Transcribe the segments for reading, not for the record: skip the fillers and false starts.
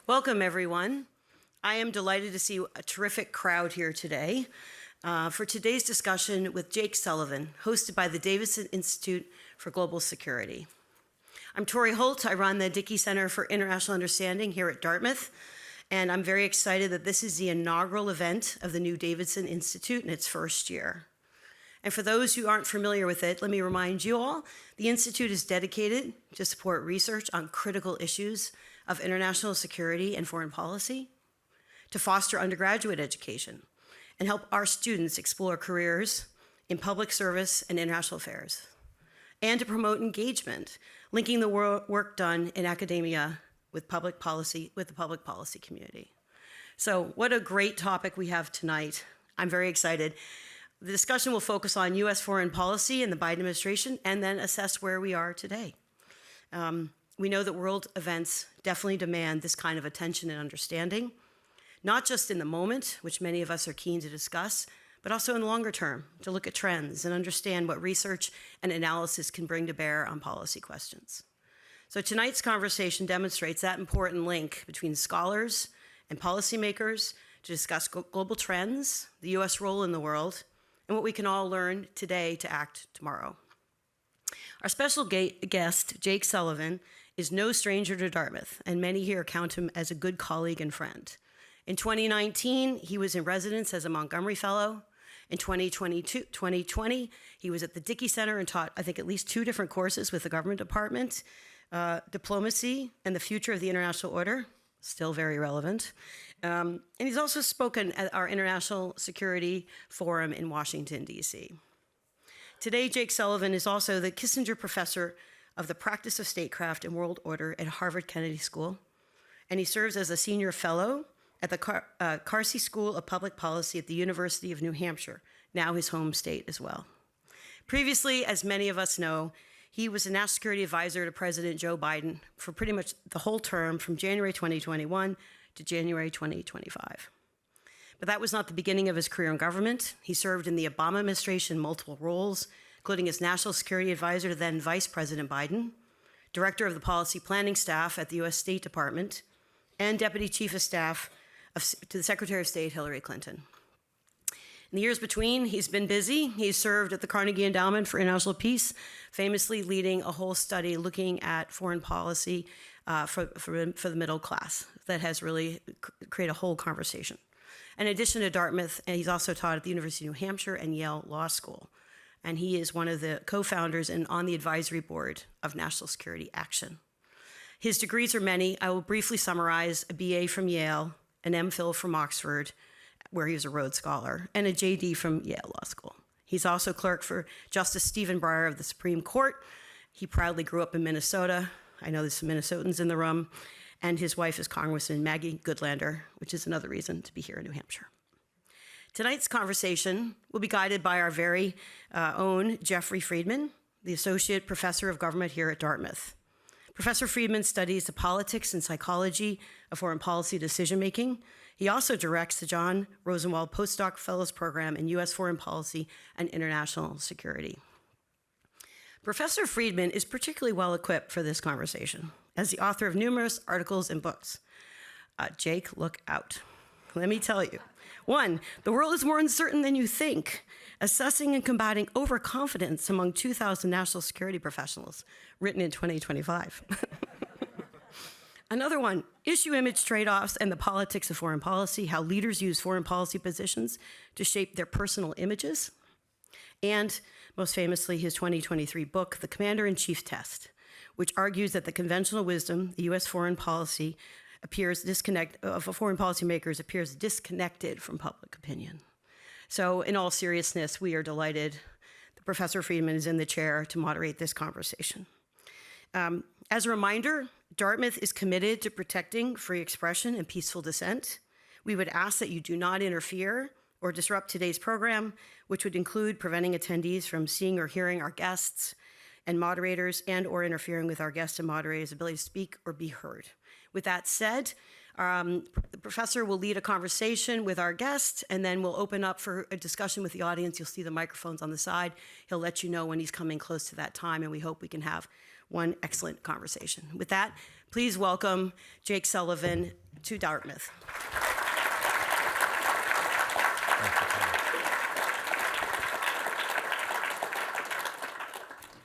Welcome, everyone. I am delighted to see a terrific crowd here today for today's discussion with Jake Sullivan, hosted by the Davidson Institute for Global Security. I'm Tori Holt. I run the Dickey Center for International Understanding here at Dartmouth, and I'm very excited that this is the inaugural event of the new Davidson Institute in its first year. And for those who aren't familiar with it, let me remind you all, the Institute is dedicated to support research on critical issues of international security and foreign policy, to foster undergraduate education, and help our students explore careers in public service and international affairs, and to promote engagement, linking the work done in academia with the public policy community. So what a great topic we have tonight. I'm very excited. The discussion will focus on U.S. foreign policy and the Biden administration, and then assess where we are today. We know that world events definitely demand this kind of attention and understanding, not just in the moment, which many of us are keen to discuss, but also in the longer term, to look at trends and understand what research and analysis can bring to bear on policy questions. So tonight's conversation demonstrates that important link between scholars and policymakers to discuss global trends, the U.S. role in the world, and what we can all learn today to act tomorrow. Our special guest, Jake Sullivan, is no stranger to Dartmouth, and many here count him as a good colleague and friend. In 2019, he was in residence as a Montgomery Fellow. In 2020, he was at the Dickey Center and taught, I think, at least 2 different courses with the government department, diplomacy and the future of the international order, still very relevant. And he's also spoken at our International Security Forum in Washington, D.C. Today, Jake Sullivan is also the Kissinger Professor of the Practice of Statecraft and World Order at Harvard Kennedy School, and he serves as a senior fellow at the Carsey School of Public Policy at the University of New Hampshire, now his home state as well. Previously, as many of us know, he was a national security advisor to President Joe Biden for pretty much the whole term from January 2021 to January 2025. But that was not the beginning of his career in government. He served in the Obama administration in multiple roles, including as national security advisor to then Vice President Biden, director of the policy planning staff at the U.S. State Department, and deputy chief of staff to the Secretary of State Hillary Clinton. In the years between, he's been busy. He's served at the Carnegie Endowment for International Peace, famously leading a whole study looking at foreign policy for the middle class that has really created a whole conversation. In addition to Dartmouth, and he's also taught at the University of New Hampshire and Yale Law School. And he is one of the co-founders and on the advisory board of National Security Action. His degrees are many. I will briefly summarize: a BA from Yale, an MPhil from Oxford, where he was a Rhodes Scholar, and a JD from Yale Law School. He's also clerk for Justice Stephen Breyer of the Supreme Court. He proudly grew up in Minnesota. I know there's some Minnesotans in the room. And his wife is Congressman Maggie Goodlander, which is another reason to be here in New Hampshire. Tonight's conversation will be guided by our very own Jeffrey Friedman, the Associate Professor of Government here at Dartmouth. Professor Friedman studies the politics and psychology of foreign policy decision-making. He also directs the John Rosenwald Postdoc Fellows Program in U.S. Foreign Policy and International Security. Professor Friedman is particularly well equipped for this conversation as the author of numerous articles and books. Jake, look out. Let me tell you. 1, the world is more uncertain than you think, assessing and combating overconfidence among 2,000 national security professionals, written in 2025. Another one, issue image trade-offs and the politics of foreign policy, how leaders use foreign policy positions to shape their personal images. And most famously, his 2023 book, The Commander-in-Chief Test, which argues that the conventional wisdom, the U.S. foreign policy, foreign policymakers appears disconnected from public opinion. So in all seriousness, we are delighted that Professor Friedman is in the chair to moderate this conversation. As a reminder, Dartmouth is committed to protecting free expression and peaceful dissent. We would ask that you do not interfere or disrupt today's program, which would include preventing attendees from seeing or hearing our guests and moderators and/or interfering with our guests and moderators' ability to speak or be heard. With that said, the professor will lead a conversation with our guests, and then we'll open up for a discussion with the audience. You'll see the microphones on the side. He'll let you know when he's coming close to that time, and we hope we can have one excellent conversation. With that, please welcome Jake Sullivan to Dartmouth.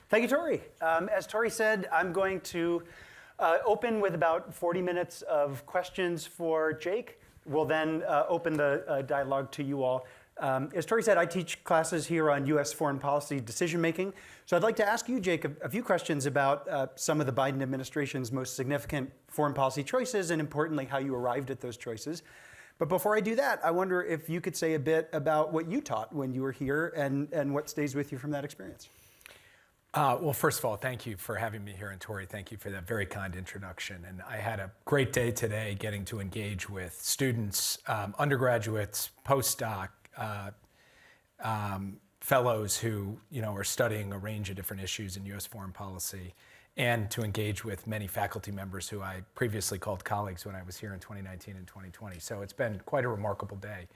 Thank you, Tori. As Tori said, I'm going to open with about 40 minutes of questions for Jake. We'll then open the dialogue to you all. As Tori said, I teach classes here on U.S. foreign policy decision-making. So I'd like to ask you, Jake, a few questions about some of the Biden administration's most significant foreign policy choices, and importantly, how you arrived at those choices. But before I do that, I wonder if you could say a bit about what you taught when you were here and what stays with you from that experience. Well, first of all, thank you for having me here, and Tori, thank you for that very kind introduction. And I had a great day today getting to engage with students, undergraduates, postdoc, fellows who are studying a range of different issues in U.S. foreign policy, and to engage with many faculty members who I previously called colleagues when I was here in 2019 and 2020. So it's been quite a remarkable day.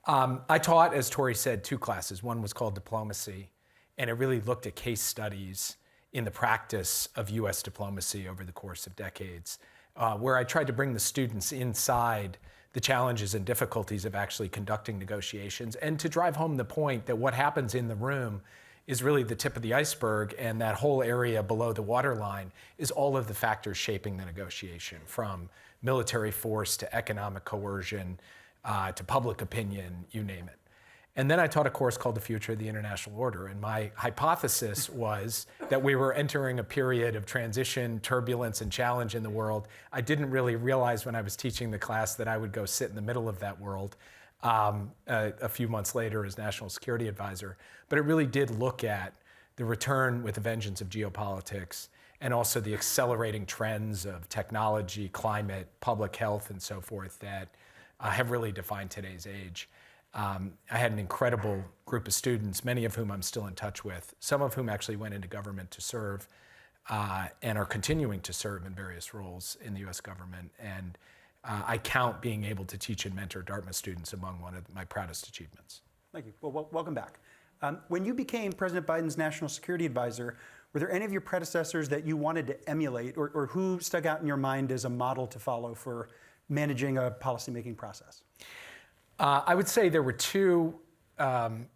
I taught, as Tori said, two classes. One was called Diplomacy, and it really looked at case studies in the practice of U.S. diplomacy over the course of decades, where I tried to bring the students inside the challenges and difficulties of actually conducting negotiations, and to drive home the point that what happens in the room is really the tip of the iceberg, and that whole area below the waterline is all of the factors shaping the negotiation, from military force to economic coercion to public opinion, you name it. And then I taught a course called The Future of the International Order, and my hypothesis was that we were entering a period of transition, turbulence, and challenge in the world. I didn't really realize when I was teaching the class that I would go sit in the middle of that world a few months later as National Security Advisor. But it really did look at the return with a vengeance of geopolitics, and also the accelerating trends of technology, climate, public health, and so forth that have really defined today's age. I had an incredible group of students, many of whom I'm still in touch with, some of whom actually went into government to serve and are continuing to serve in various roles in the U.S. government. And I count being able to teach and mentor Dartmouth students among one of my proudest achievements. Thank you. Well, welcome back. When you became President Biden's National Security Advisor, were there any of your predecessors that you wanted to emulate, or who stuck out in your mind as a model to follow for managing a policymaking process? I would say there were two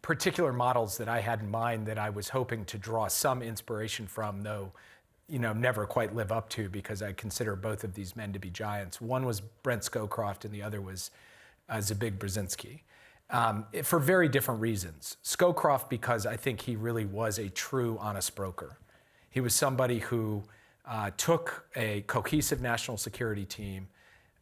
particular models that I had in mind that I was hoping to draw some inspiration from, though never quite live up to, because I consider both of these men to be giants. One was Brent Scowcroft and the other was Zbigniew Brzezinski, for very different reasons. Scowcroft because I think he really was a true honest broker. He was somebody who took a cohesive national security team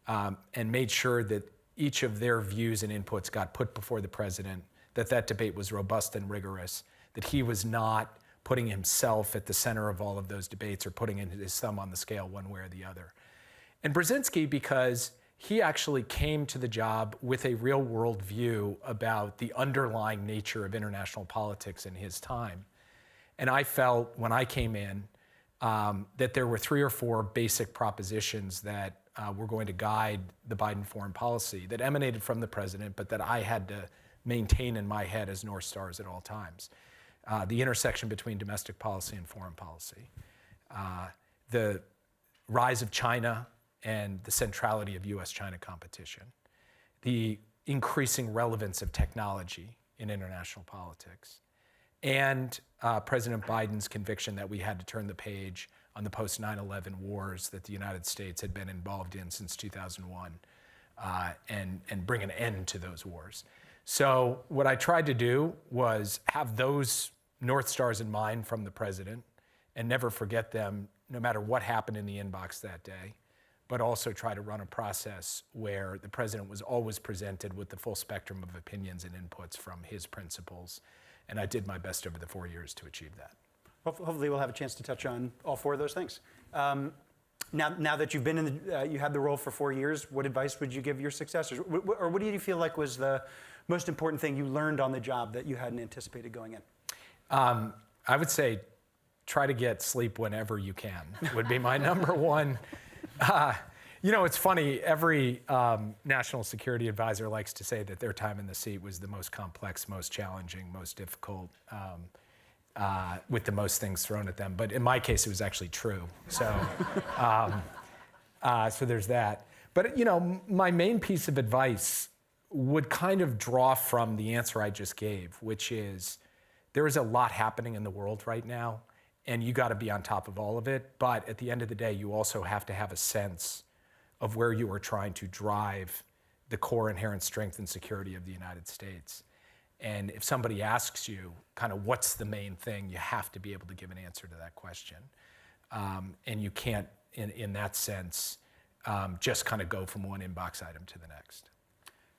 and made sure that each of their views and inputs got put before the president, that debate was robust and rigorous, that he was not putting himself at the center of all of those debates or putting his thumb on the scale one way or the other. And Brzezinski because he actually came to the job with a real world view about the underlying nature of international politics in his time. And I felt when I came in that there were 3 or 4 basic propositions that were going to guide the Biden foreign policy that emanated from the president, but that I had to maintain in my head as North Stars at all times. The intersection between domestic policy and foreign policy, the rise of China and the centrality of U.S.-China competition, the increasing relevance of technology in international politics, and President Biden's conviction that we had to turn the page on the post-9/11 wars that the United States had been involved in since 2001 and bring an end to those wars. So what I tried to do was have those North Stars in mind from the president and never forget them no matter what happened in the inbox that day, but also try to run a process where the president was always presented with the full spectrum of opinions and inputs from his principles. And I did my best over the 4 years to achieve that. Hopefully we'll have a chance to touch on all 4 of those things. Now that you've been in you had the role for 4 years, what advice would you give your successors? Or what do you feel like was the most important thing you learned on the job that you hadn't anticipated going in? I would say try to get sleep whenever you can would be my number one. It's funny, every national security advisor likes to say that their time in the seat was the most complex, most challenging, most difficult. with the most things thrown at them. But in my case, it was actually true. So, so there's that. But my main piece of advice would kind of draw from the answer I just gave, which is there is a lot happening in the world right now, and you got to be on top of all of it. But at the end of the day, you also have to have a sense of where you are trying to drive the core inherent strength and security of the United States. And if somebody asks you kind of what's the main thing, you have to be able to give an answer to that question. And you can't, in that sense, just kind of go from one inbox item to the next.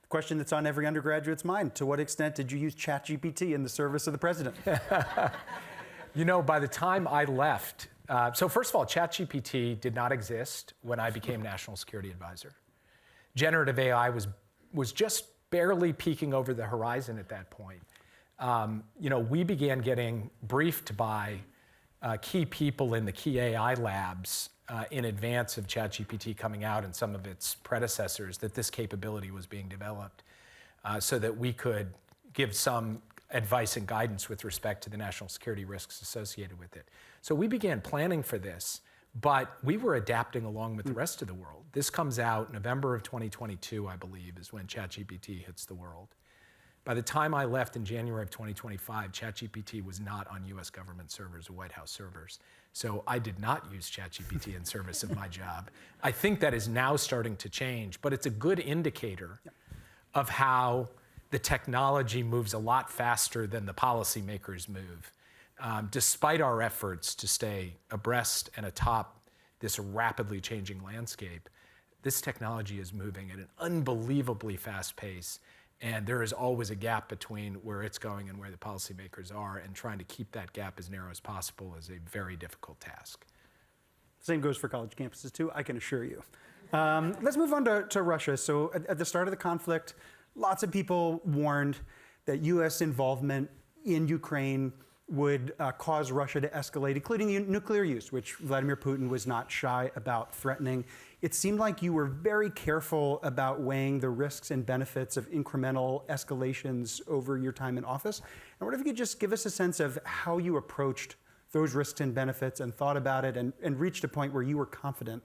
The question that's on every undergraduate's mind: to what extent did you use ChatGPT in the service of the president? By the time I left, so first of all, ChatGPT did not exist when I became National Security Advisor. Generative AI was just barely peeking over the horizon at that point. We began getting briefed by key people in the key AI labs in advance of ChatGPT coming out and some of its predecessors that this capability was being developed so that we could give some advice and guidance with respect to the national security risks associated with it. So we began planning for this, but we were adapting along with the rest of the world. This comes out November of 2022, I believe, is when ChatGPT hits the world. By the time I left in January of 2025, ChatGPT was not on US government servers or White House servers. So I did not use ChatGPT in service of my job. I think that is now starting to change, but it's a good indicator of how the technology moves a lot faster than the policymakers move. Despite our efforts to stay abreast and atop this rapidly changing landscape, this technology is moving at an unbelievably fast pace, and there is always a gap between where it's going and where the policymakers are, and trying to keep that gap as narrow as possible is a very difficult task. Same goes for college campuses too, I can assure you. Let's move on to Russia. So at the start of the conflict, lots of people warned that US involvement in Ukraine would cause Russia to escalate, including nuclear use, which Vladimir Putin was not shy about threatening. It seemed like you were very careful about weighing the risks and benefits of incremental escalations over your time in office. I wonder if you could just give us a sense of how you approached those risks and benefits and thought about it and reached a point where you were confident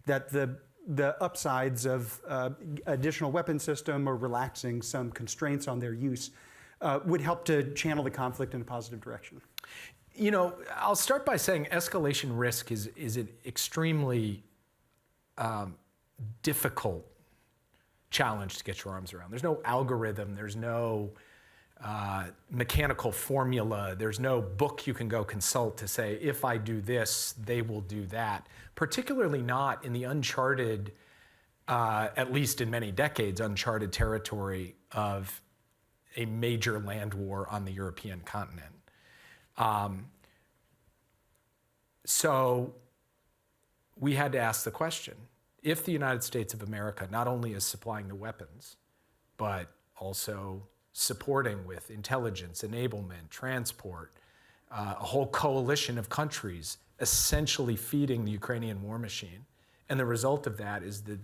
that the upsides of additional weapon system or relaxing some constraints on their use would help to channel the conflict in a positive direction. I'll start by saying escalation risk is an extremely difficult challenge to get your arms around. There's no algorithm, there's no mechanical formula, there's no book you can go consult to say, if I do this, they will do that. Particularly not in the uncharted, at least in many decades, uncharted territory of a major land war on the European continent. So we had to ask the question, if the United States of America not only is supplying the weapons, but also supporting with intelligence, enablement, transport, a whole coalition of countries essentially feeding the Ukrainian war machine, and the result of that is the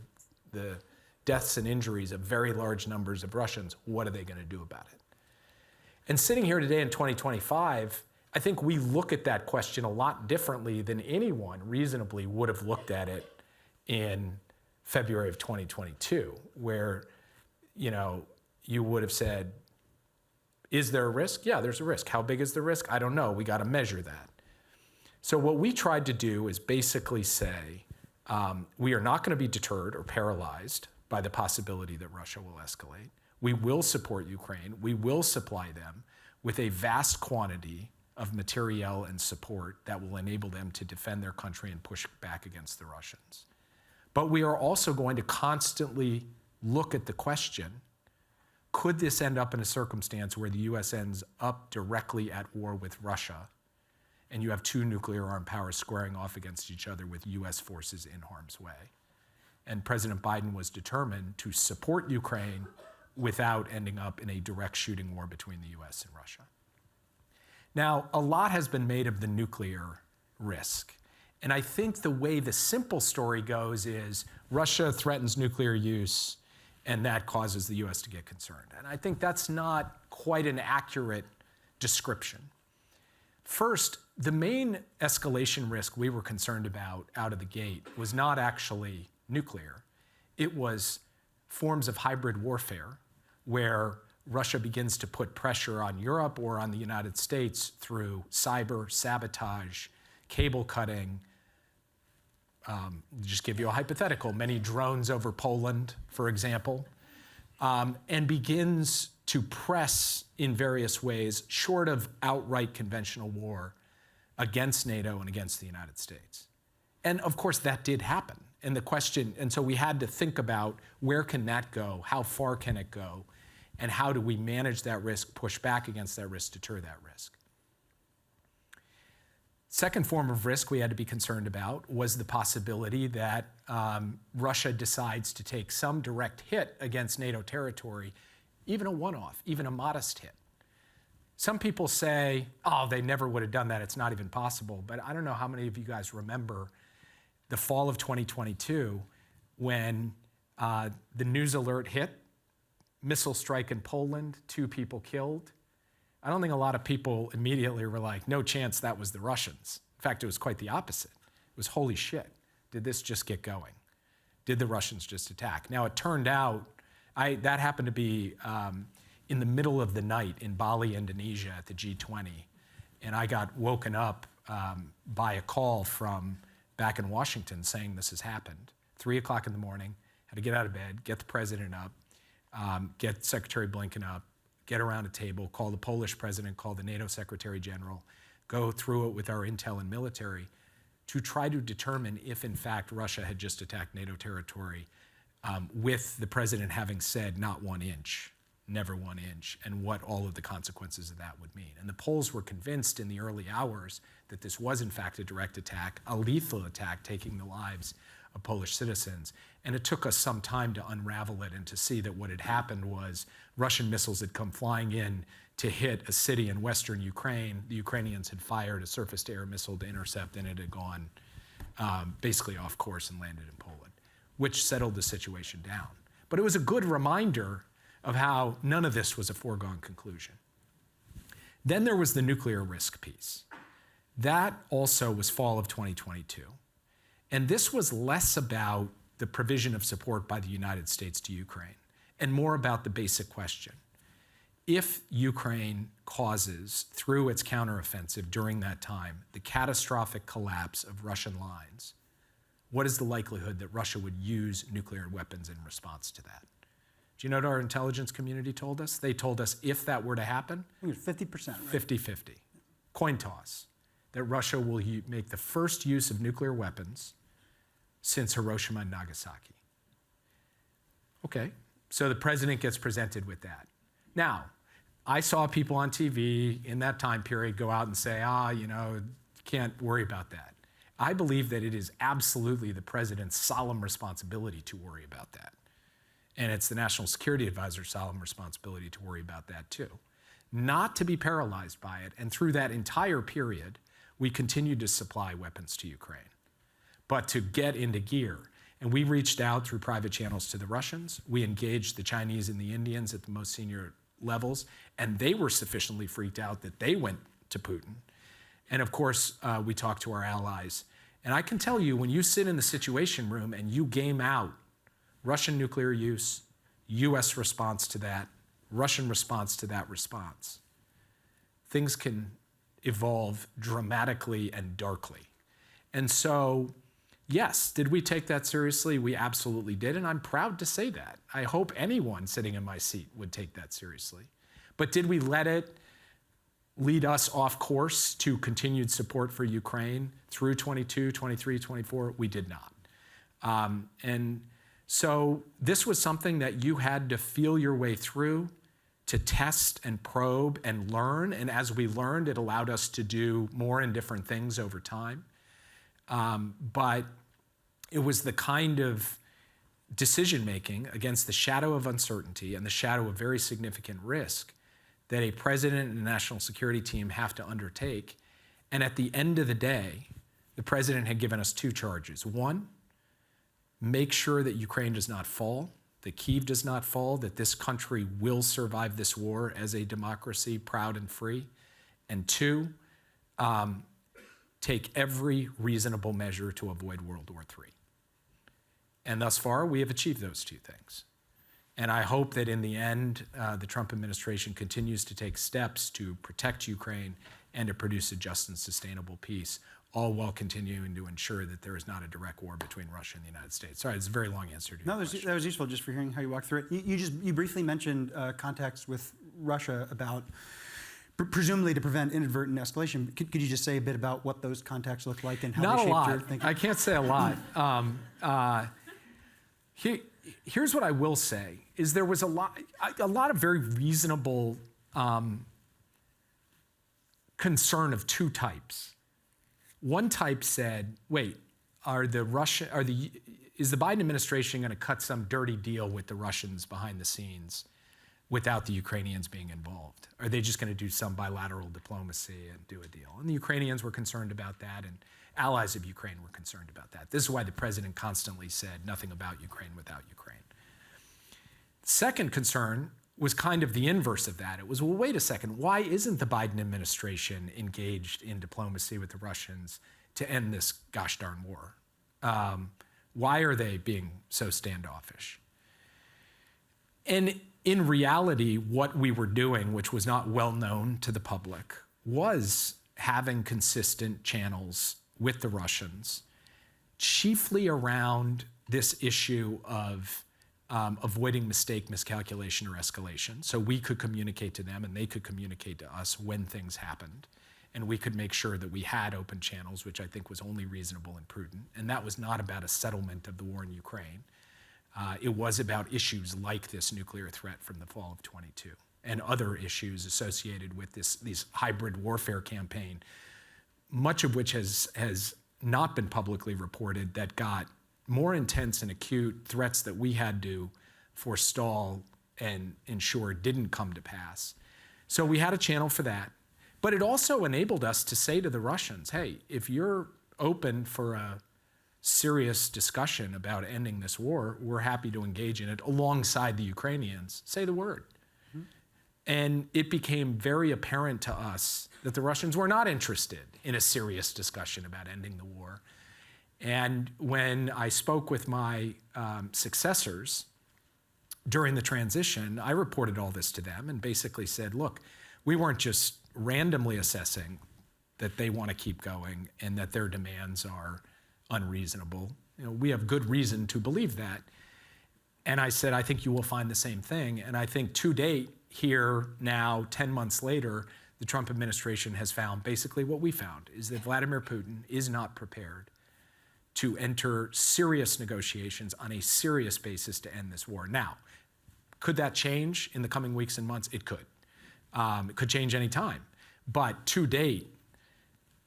deaths and injuries of very large numbers of Russians, what are they going to do about it? And sitting here today in 2025, I think we look at that question a lot differently than anyone reasonably would have looked at it in February of 2022, where you would have said, is there a risk? Yeah, there's a risk. How big is the risk? I don't know. We got to measure that. So what we tried to do is basically say, we are not going to be deterred or paralyzed by the possibility that Russia will escalate. We will support Ukraine. We will supply them with a vast quantity of materiel and support that will enable them to defend their country and push back against the Russians. But we are also going to constantly look at the question, could this end up in a circumstance where the US ends up directly at war with Russia, and you have two nuclear armed powers squaring off against each other with US forces in harm's way? And President Biden was determined to support Ukraine without ending up in a direct shooting war between the US and Russia. Now, a lot has been made of the nuclear risk. And I think the way the simple story goes is Russia threatens nuclear use, and that causes the US to get concerned. And I think that's not quite an accurate description. First, the main escalation risk we were concerned about out of the gate was not actually nuclear. It was forms of hybrid warfare where Russia begins to put pressure on Europe or on the United States through cyber, sabotage, cable cutting. Just give you a hypothetical, many drones over Poland, for example, and begins to press in various ways, short of outright conventional war, against NATO and against the United States. And of course, that did happen. And the question, and so we had to think about where can that go, how far can it go, and how do we manage that risk, push back against that risk, deter that risk. Second form of risk we had to be concerned about was the possibility that Russia decides to take some direct hit against NATO territory, even a one-off, even a modest hit. Some people say, oh, they never would have done that, it's not even possible. But I don't know how many of you guys remember the fall of 2022 when the news alert hit, missile strike in Poland, 2 people killed. I don't think a lot of people immediately were like, no chance that was the Russians. In fact, it was quite the opposite. It was, holy shit, did this just get going? Did the Russians just attack? Now, it turned out, that happened to be in the middle of the night in Bali, Indonesia at the G20. And I got woken up by a call from back in Washington saying this has happened. 3 o'clock in the morning, had to get out of bed, get the president up, get Secretary Blinken up, get around a table, call the Polish president, call the NATO Secretary General, go through it with our intel and military to try to determine if in fact Russia had just attacked NATO territory, with the president having said not 1 inch, never 1 inch, and what all of the consequences of that would mean. And the Poles were convinced in the early hours that this was in fact a direct attack, a lethal attack taking the lives of Polish citizens. And it took us some time to unravel it and to see that what had happened was Russian missiles had come flying in to hit a city in western Ukraine. The Ukrainians had fired a surface-to-air missile to intercept, and it had gone basically off course and landed in Poland, which settled the situation down. But it was a good reminder of how none of this was a foregone conclusion. Then there was the nuclear risk piece. That also was fall of 2022. And this was less about the provision of support by the United States to Ukraine and more about the basic question. If Ukraine causes, through its counteroffensive during that time, the catastrophic collapse of Russian lines, what is the likelihood that Russia would use nuclear weapons in response to that? Do you know what our intelligence community told us? They told us if that were to happen, 50%, right? 50-50. Coin toss, that Russia will make the first use of nuclear weapons since Hiroshima and Nagasaki. Okay, so the president gets presented with that. Now, I saw people on TV in that time period go out and say, can't worry about that. I believe that it is absolutely the president's solemn responsibility to worry about that. And it's the National Security Advisor's solemn responsibility to worry about that too. Not to be paralyzed by it, and through that entire period, we continued to supply weapons to Ukraine, but to get into gear. And we reached out through private channels to the Russians. We engaged the Chinese and the Indians at the most senior levels, and they were sufficiently freaked out that they went to Putin. And of course, we talked to our allies. And I can tell you, when you sit in the Situation Room and you game out Russian nuclear use, US response to that, Russian response to that response, things can evolve dramatically and darkly. And so, yes, did we take that seriously? We absolutely did, and I'm proud to say that. I hope anyone sitting in my seat would take that seriously. But did we let it lead us off course to continued support for Ukraine through 22, 23, 24? We did not. And so this was something that you had to feel your way through, to test and probe and learn. And as we learned, it allowed us to do more and different things over time. But it was the kind of decision-making against the shadow of uncertainty and the shadow of very significant risk that a president and a national security team have to undertake. And at the end of the day, the president had given us 2 charges. One, make sure that Ukraine does not fall, that Kyiv does not fall, that this country will survive this war as a democracy, proud and free. And 2, take every reasonable measure to avoid World War III. And thus far, we have achieved those two things. And I hope that in the end, the Trump administration continues to take steps to protect Ukraine and to produce a just and sustainable peace, all while continuing to ensure that there is not a direct war between Russia and the United States. Sorry, it's a very long answer to your question. That was useful just for hearing how you walk through it. You briefly mentioned contacts with Russia about presumably to prevent inadvertent escalation. Could you just say a bit about what those contacts look like and how they shaped your thinking? I can't say a lot. Here's what I will say, is there was a lot of very reasonable concern of two types. One type said, wait, is the Biden administration going to cut some dirty deal with the Russians behind the scenes without the Ukrainians being involved? Are they just going to do some bilateral diplomacy and do a deal? And the Ukrainians were concerned about that, and allies of Ukraine were concerned about that. This is why the president constantly said nothing about Ukraine without Ukraine. Second concern was kind of the inverse of that. It was, well, wait a second, why isn't the Biden administration engaged in diplomacy with the Russians to end this gosh darn war? Why are they being so standoffish? And in reality, what we were doing, which was not well known to the public, was having consistent channels with the Russians, chiefly around this issue of avoiding mistake, miscalculation, or escalation. So we could communicate to them and they could communicate to us when things happened. And we could make sure that we had open channels, which I think was only reasonable and prudent. And that was not about a settlement of the war in Ukraine. It was about issues like this nuclear threat from the fall of '22 and other issues associated with this hybrid warfare campaign, much of which has not been publicly reported, that got more intense and acute, threats that we had to forestall and ensure didn't come to pass. So we had a channel for that. But it also enabled us to say to the Russians, hey, if you're open for a serious discussion about ending this war, we're happy to engage in it alongside the Ukrainians. Say the word. Mm-hmm. And it became very apparent to us that the Russians were not interested in a serious discussion about ending the war. And when I spoke with my successors during the transition, I reported all this to them and basically said, look, we weren't just randomly assessing that they want to keep going and that their demands are unreasonable. You know, we have good reason to believe that. And I said, I think you will find the same thing. And I think to date, here now, 10 months later, the Trump administration has found basically what we found, is that Vladimir Putin is not prepared to enter serious negotiations on a serious basis to end this war. Now, could that change in the coming weeks and months? It could. It could change any time. But to date,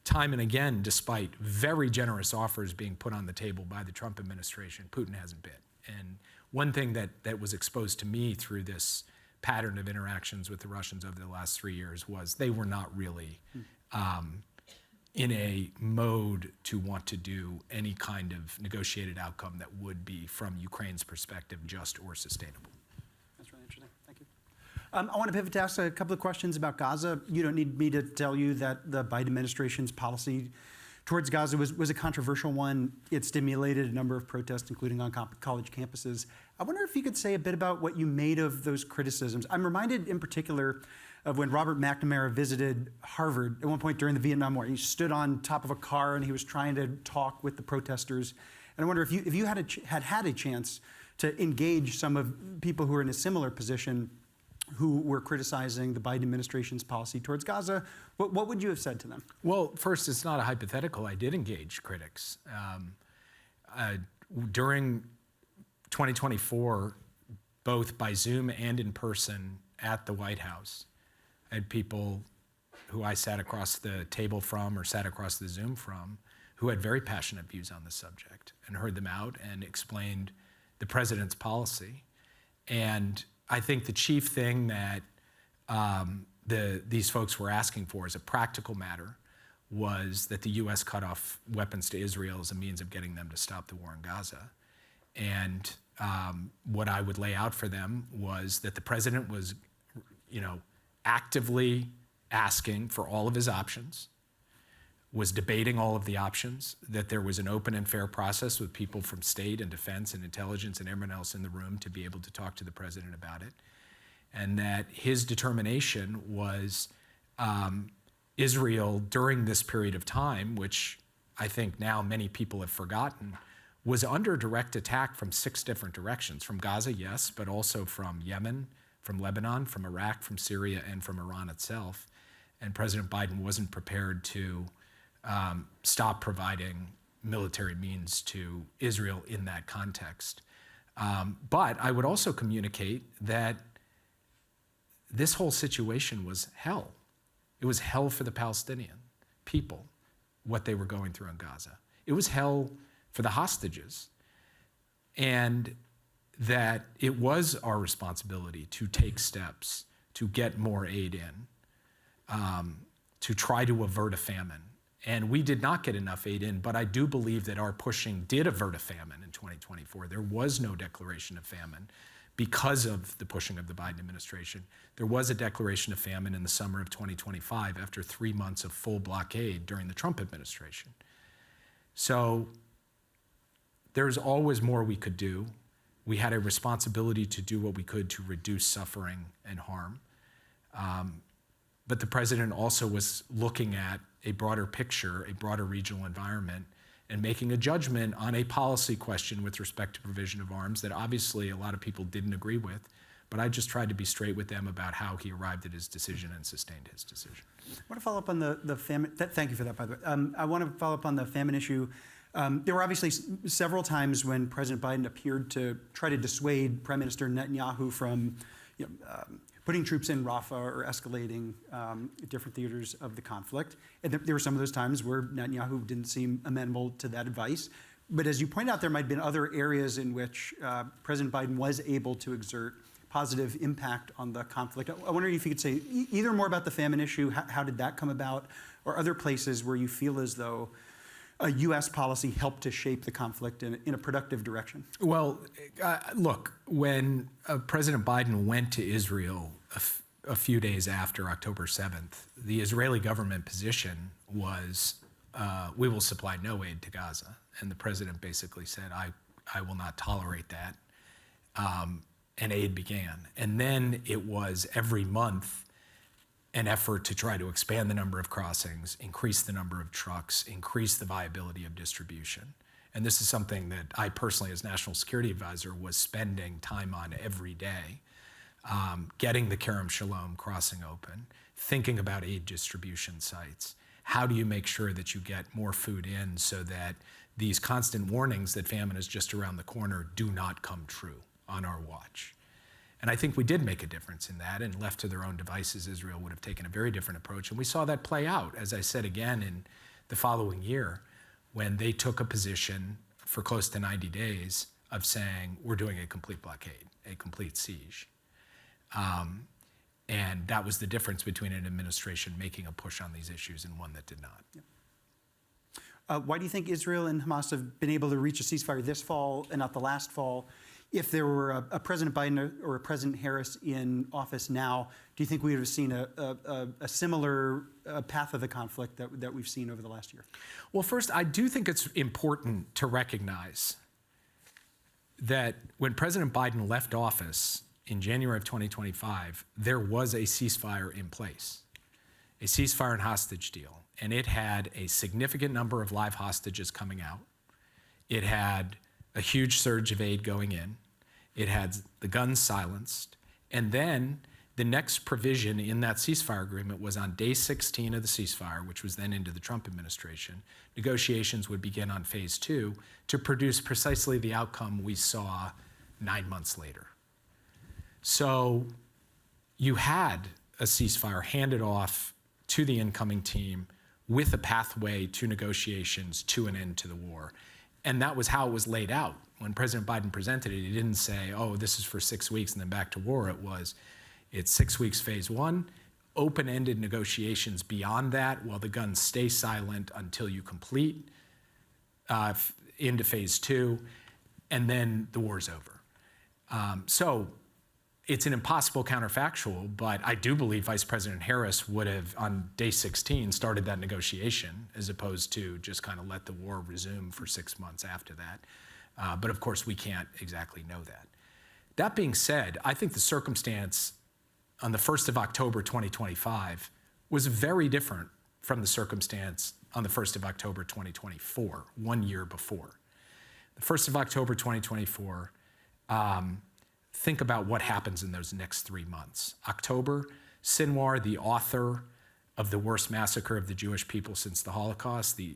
time and again, despite very generous offers being put on the table by the Trump administration, Putin hasn't bid. And one thing that was exposed to me through this pattern of interactions with the Russians over the last 3 years was they were not really in a mode to want to do any kind of negotiated outcome that would be, from Ukraine's perspective, just or sustainable. That's really interesting. Thank you. I want to pivot to ask a couple of questions about Gaza. You don't need me to tell you that the Biden administration's policy towards Gaza was a controversial one. It stimulated a number of protests, including on college campuses. I wonder if you could say a bit about what you made of those criticisms. I'm reminded in particular of when Robert McNamara visited Harvard at one point during the Vietnam War. He stood on top of a car and he was trying to talk with the protesters. And I wonder if you had had a chance to engage some of people who are in a similar position who were criticizing the Biden administration's policy towards Gaza, what would you have said to them? Well, first, it's not a hypothetical. I did engage critics. During 2024, both by Zoom and in person at the White House, I had people who I sat across the table from or sat across the Zoom from who had very passionate views on the subject, and heard them out and explained the president's policy. And I think the chief thing that these folks were asking for as a practical matter was that the U.S. cut off weapons to Israel as a means of getting them to stop the war in Gaza. And what I would lay out for them was that the president was, actively asking for all of his options, was debating all of the options, that there was an open and fair process with people from state and defense and intelligence and everyone else in the room to be able to talk to the president about it, and that his determination was Israel during this period of time, which I think now many people have forgotten, was under direct attack from 6 different directions. From Gaza, yes, but also from Yemen, from Lebanon, from Iraq, from Syria, and from Iran itself. And President Biden wasn't prepared to stop providing military means to Israel in that context. But I would also communicate that this whole situation was hell. It was hell for the Palestinian people, what they were going through in Gaza. It was hell for the hostages. And that it was our responsibility to take steps to get more aid in, to try to avert a famine. And we did not get enough aid in, but I do believe that our pushing did avert a famine in 2024. There was no declaration of famine because of the pushing of the Biden administration. There was a declaration of famine in the summer of 2025 after 3 months of full blockade during the Trump administration. So there's always more we could do. We had a responsibility to do what we could to reduce suffering and harm. But the president also was looking at a broader picture, a broader regional environment, and making a judgment on a policy question with respect to provision of arms that obviously a lot of people didn't agree with. But I just tried to be straight with them about how he arrived at his decision and sustained his decision. I want to follow up on the famine. Thank you for that, by the way. I want to follow up on the famine issue. There were obviously several times when President Biden appeared to try to dissuade Prime Minister Netanyahu from putting troops in Rafah or escalating different theaters of the conflict. And there were some of those times where Netanyahu didn't seem amenable to that advice. But as you point out, there might have been other areas in which President Biden was able to exert positive impact on the conflict. I wonder if you could say either more about the famine issue, how did that come about, or other places where you feel as though a U.S. policy helped to shape the conflict in a productive direction? Well, look, when President Biden went to Israel a few days after October 7th, the Israeli government position was, we will supply no aid to Gaza. And the president basically said, I will not tolerate that. And aid began. And then it was every month an effort to try to expand the number of crossings, increase the number of trucks, increase the viability of distribution. And this is something that I personally, as National Security Advisor, was spending time on every day, getting the Kerem Shalom crossing open, thinking about aid distribution sites. How do you make sure that you get more food in so that these constant warnings that famine is just around the corner do not come true on our watch? And I think we did make a difference in that, and left to their own devices, Israel would have taken a very different approach. And we saw that play out, as I said again, in the following year, when they took a position for close to 90 days of saying, we're doing a complete blockade, a complete siege. And that was the difference between an administration making a push on these issues and one that did not. Yep. Why do you think Israel and Hamas have been able to reach a ceasefire this fall and not the last fall? If there were a President Biden or a President Harris in office now, do you think we would have seen a similar path of the conflict that we've seen over the last year? Well, first, I do think it's important to recognize that when President Biden left office in January of 2025, there was a ceasefire in place, a ceasefire and hostage deal. And it had a significant number of live hostages coming out. It had a huge surge of aid going in. It had the guns silenced. And then the next provision in that ceasefire agreement was on day 16 of the ceasefire, which was then into the Trump administration. Negotiations would begin on phase 2 to produce precisely the outcome we saw 9 months later. So you had a ceasefire handed off to the incoming team with a pathway to negotiations to an end to the war. And that was how it was laid out. When President Biden presented it, he didn't say, oh, this is for 6 weeks and then back to war. It was, it's 6 weeks phase 1, open-ended negotiations beyond that while the guns stay silent until you complete into phase 2, and then the war's over. So It's an impossible counterfactual, but I do believe Vice President Harris would have, on day 16, started that negotiation as opposed to just kind of let the war resume for 6 months after that. But of course, we can't exactly know that. That being said, I think the circumstance on the 1st of October 2025 was very different from the circumstance on the 1st of October 2024, 1 year before. The 1st of October 2024, think about what happens in those next 3 months. October, Sinwar, the author of the worst massacre of the Jewish people since the Holocaust, the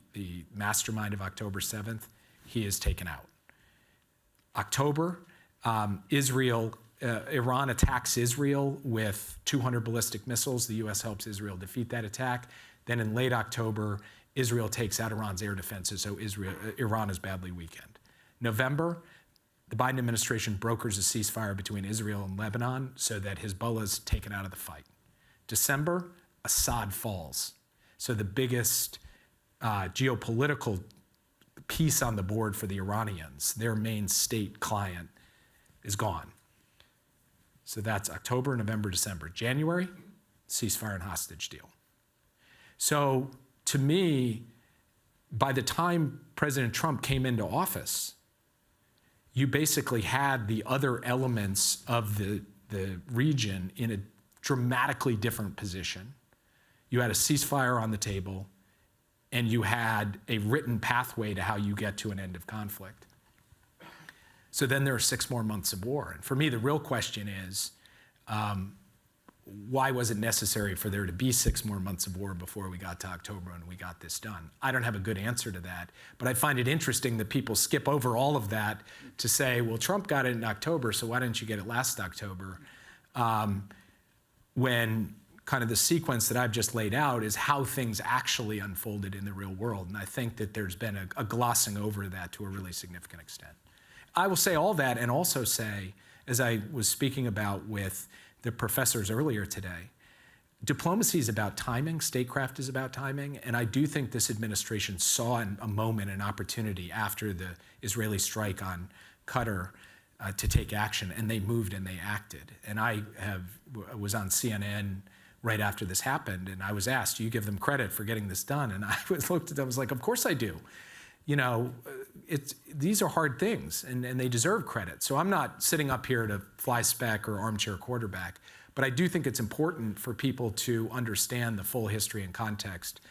mastermind of October 7th, he is taken out. October, Iran attacks Israel with 200 ballistic missiles. The US helps Israel defeat that attack. Then in late October, Israel takes out Iran's air defenses, so Iran is badly weakened. November, the Biden administration brokers a ceasefire between Israel and Lebanon so that Hezbollah is taken out of the fight. December, Assad falls. So the biggest geopolitical piece on the board for the Iranians, their main state client, is gone. So that's October, November, December. January, ceasefire and hostage deal. So to me, by the time President Trump came into office, you basically had the other elements of the region in a dramatically different position. You had a ceasefire on the table, and you had a written pathway to how you get to an end of conflict. So then there are 6 more months of war. And for me, the real question is, why was it necessary for there to be 6 more months of war before we got to October and we got this done? I don't have a good answer to that, but I find it interesting that people skip over all of that to say, well, Trump got it in October, so why didn't you get it last October? When kind of the sequence that I've just laid out is how things actually unfolded in the real world. And I think that there's been a glossing over that to a really significant extent. I will say all that and also say, as I was speaking about with the professors earlier today, diplomacy is about timing, statecraft is about timing, and I do think this administration saw a moment, an opportunity after the Israeli strike on Qatar to take action, and they moved and they acted. And I was on CNN right after this happened, and I was asked, do you give them credit for getting this done? And I looked at them, I was like, of course I do. You know, these are hard things, and they deserve credit. So I'm not sitting up here to fly spec or armchair quarterback, but I do think it's important for people to understand the full history and context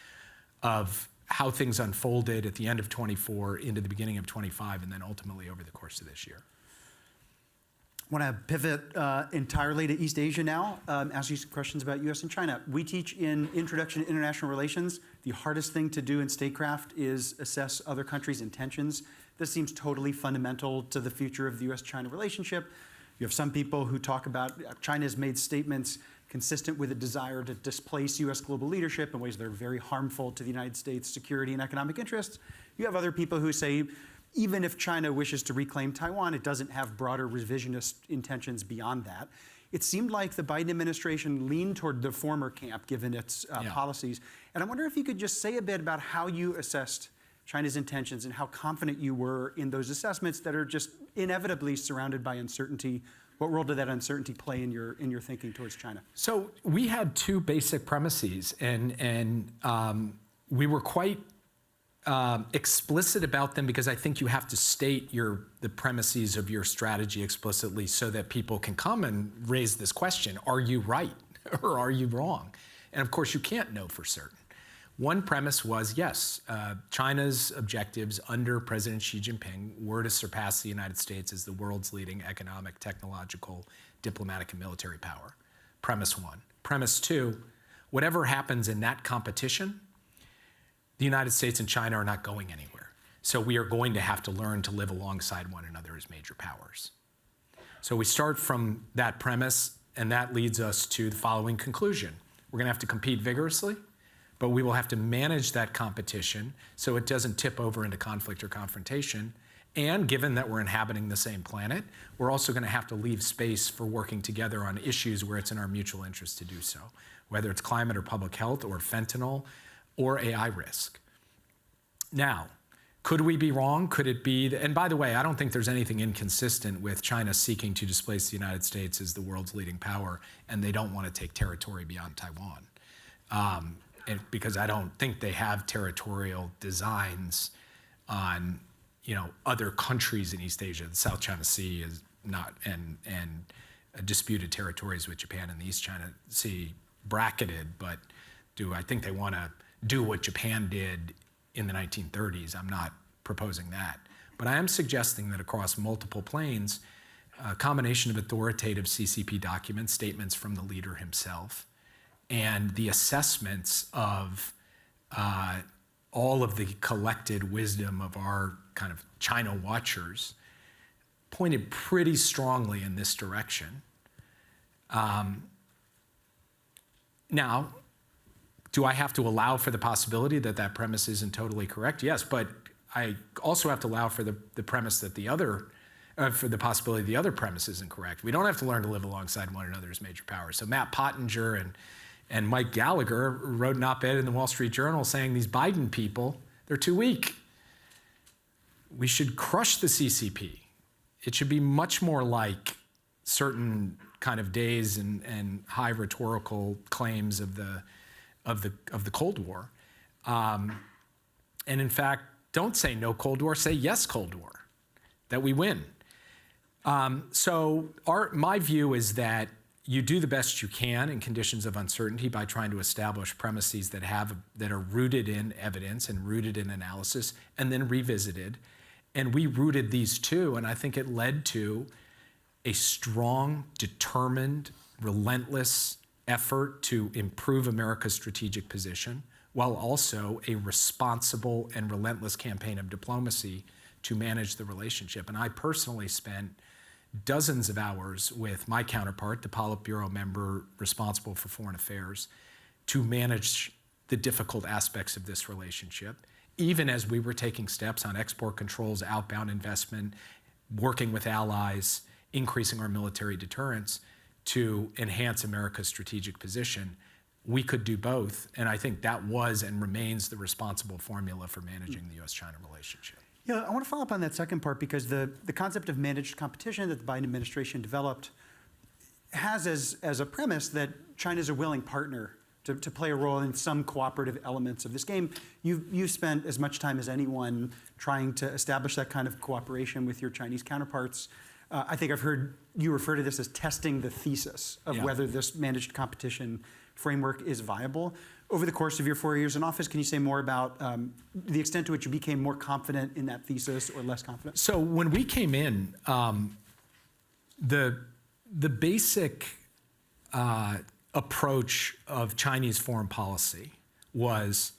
of how things unfolded at the end of 24 into the beginning of 25, and then ultimately over the course of this year. I want to pivot entirely to East Asia now, ask you some questions about US and China. We teach in Introduction to International Relations, the hardest thing to do in statecraft is assess other countries' intentions. This seems totally fundamental to the future of the US-China relationship. You have some people who talk about China has made statements consistent with a desire to displace US global leadership in ways that are very harmful to the United States' security and economic interests. You have other people who say, even if China wishes to reclaim Taiwan, it doesn't have broader revisionist intentions beyond that. It seemed like the Biden administration leaned toward the former camp, given its policies. And I wonder if you could just say a bit about how you assessed China's intentions and how confident you were in those assessments that are just inevitably surrounded by uncertainty. What role did that uncertainty play in your thinking towards China? So we had 2 basic premises, and we were quite explicit about them because I think you have to state the premises of your strategy explicitly so that people can come and raise this question, are you right or are you wrong? And of course you can't know for certain. One premise was, yes, China's objectives under President Xi Jinping were to surpass the United States as the world's leading economic, technological, diplomatic, and military power. Premise 1. Premise 2, whatever happens in that competition, the United States and China are not going anywhere. So we are going to have to learn to live alongside one another as major powers. So we start from that premise, and that leads us to the following conclusion. We're going to have to compete vigorously, but we will have to manage that competition so it doesn't tip over into conflict or confrontation. And given that we're inhabiting the same planet, we're also going to have to leave space for working together on issues where it's in our mutual interest to do so, whether it's climate or public health or fentanyl or AI risk. Now, Could we be wrong? Could it be, and by the way, I don't think there's anything inconsistent with China seeking to displace the United States as the world's leading power, and they don't want to take territory beyond Taiwan. Because I don't think they have territorial designs on, other countries in East Asia. The South China Sea is not, and disputed territories with Japan and the East China Sea bracketed, but I think they want to do what Japan did in the 1930s? I'm not proposing that. But I am suggesting that across multiple planes, a combination of authoritative CCP documents, statements from the leader himself, and the assessments of all of the collected wisdom of our kind of China watchers pointed pretty strongly in this direction. Now, do I have to allow for the possibility that that premise isn't totally correct? Yes, but I also have to allow for the premise that for the possibility the other premise isn't correct. We don't have to learn to live alongside one another as major powers. So Matt Pottinger and Mike Gallagher wrote an op-ed in the Wall Street Journal saying these Biden people, they're too weak. We should crush the CCP. It should be much more like certain kind of days and high rhetorical claims of the Cold War. And in fact, don't say no Cold War, say yes Cold War, that we win. So my view is that you do the best you can in conditions of uncertainty by trying to establish premises that are rooted in evidence and rooted in analysis and then revisited. And we rooted these two, and I think it led to a strong, determined, relentless effort to improve America's strategic position, while also a responsible and relentless campaign of diplomacy to manage the relationship. And I personally spent dozens of hours with my counterpart, the Politburo member responsible for foreign affairs, to manage the difficult aspects of this relationship, even as we were taking steps on export controls, outbound investment, working with allies, increasing our military deterrence to enhance America's strategic position. We could do both, and I think that was and remains the responsible formula for managing the U.S.-China relationship. Yeah, I want to follow up on that second part because the concept of managed competition that the Biden administration developed has as a premise that China's a willing partner to play a role in some cooperative elements of this game. You've spent as much time as anyone trying to establish that kind of cooperation with your Chinese counterparts. I think I've heard you refer to this as testing the thesis of whether this managed competition framework is viable. Over the course of your 4 years in office, can you say more about the extent to which you became more confident in that thesis or less confident? So when we came in, the basic approach of Chinese foreign policy was,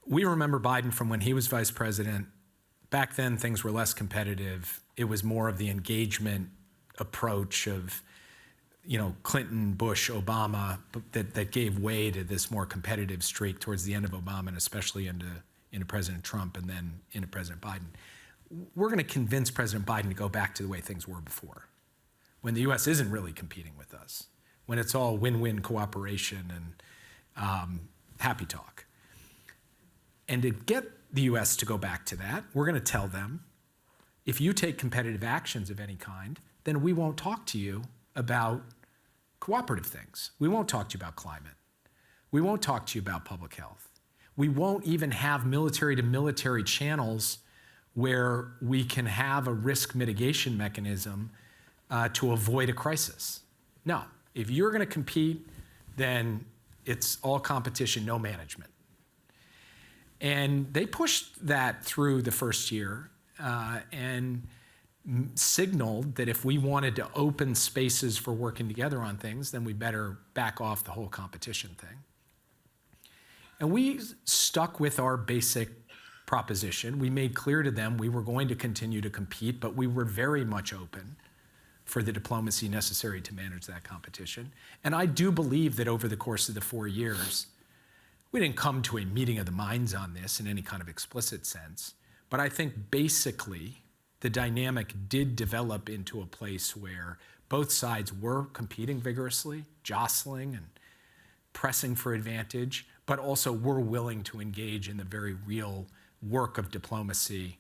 we remember Biden from when he was vice president. Back then, things were less competitive. It was more of the engagement approach of, Clinton, Bush, Obama, that gave way to this more competitive streak towards the end of Obama and especially into President Trump and then into President Biden. We're going to convince President Biden to go back to the way things were before, when the U.S. isn't really competing with us, when it's all win-win cooperation and happy talk. And to get the U.S. to go back to that, we're going to tell them, if you take competitive actions of any kind, then we won't talk to you about cooperative things. We won't talk to you about climate. We won't talk to you about public health. We won't even have military-to-military channels where we can have a risk mitigation mechanism to avoid a crisis. No, if you're going to compete, then it's all competition, no management. And they pushed that through the first year and signaled that if we wanted to open spaces for working together on things, then we better back off the whole competition thing. And we stuck with our basic proposition. We made clear to them we were going to continue to compete, but we were very much open for the diplomacy necessary to manage that competition. And I do believe that over the course of the 4 years, we didn't come to a meeting of the minds on this in any kind of explicit sense, but I think basically the dynamic did develop into a place where both sides were competing vigorously, jostling and pressing for advantage, but also were willing to engage in the very real work of diplomacy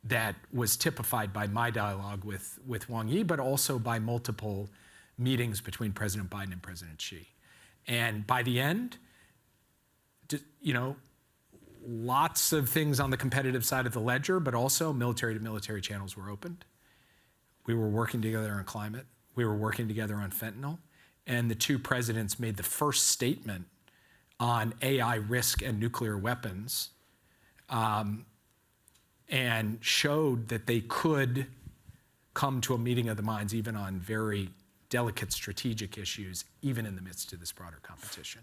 that was typified by my dialogue with Wang Yi, but also by multiple meetings between President Biden and President Xi. And by the end, lots of things on the competitive side of the ledger, but also military-to-military channels were opened. We were working together on climate. We were working together on fentanyl. And the two presidents made the first statement on AI risk and nuclear weapons and showed that they could come to a meeting of the minds even on very delicate strategic issues, even in the midst of this broader competition.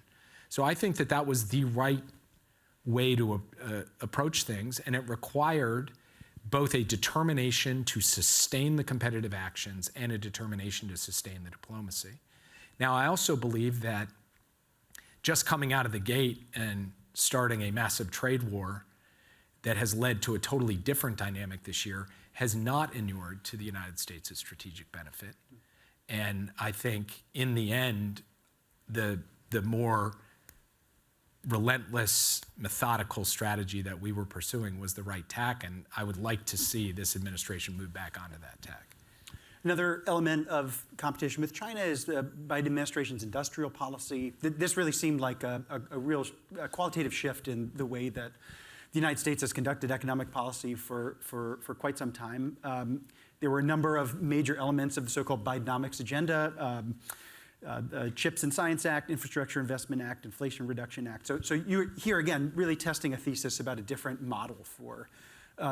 So I think that that was the right way to approach things, and it required both a determination to sustain the competitive actions and a determination to sustain the diplomacy. Now, I also believe that just coming out of the gate and starting a massive trade war that has led to a totally different dynamic this year has not inured to the United States' strategic benefit. And I think in the end, the more relentless, methodical strategy that we were pursuing was the right tack, and I would like to see this administration move back onto that tack. Another element of competition with China is the Biden administration's industrial policy. This really seemed like a real qualitative shift in the way that the United States has conducted economic policy for quite some time. There were a number of major elements of the so-called Bidenomics agenda, the CHIPS and Science Act, Infrastructure Investment Act, Inflation Reduction Act. So you're here again really testing a thesis about a different model for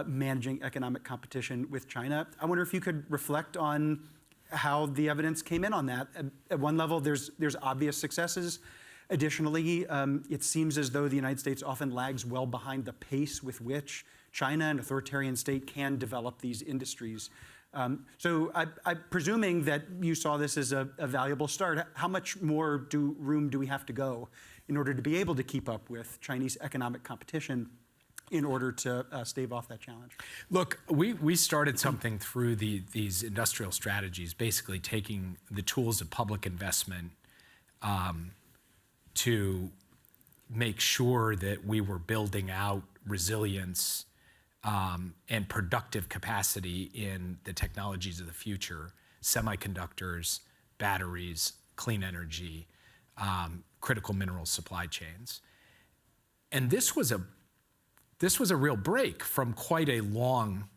managing economic competition with China. I wonder if you could reflect on how the evidence came in on that. At one level, there's obvious successes. Additionally, it seems as though the United States often lags well behind the pace with which China, an authoritarian state, can develop these industries. So I'm presuming that you saw this as a valuable start. How much more room do we have to go in order to be able to keep up with Chinese economic competition in order to stave off that challenge? Look, we started something through these industrial strategies, basically taking the tools of public investment to make sure that we were building out resilience and productive capacity in the technologies of the future: semiconductors, batteries, clean energy, critical mineral supply chains. And this was a real break from quite a long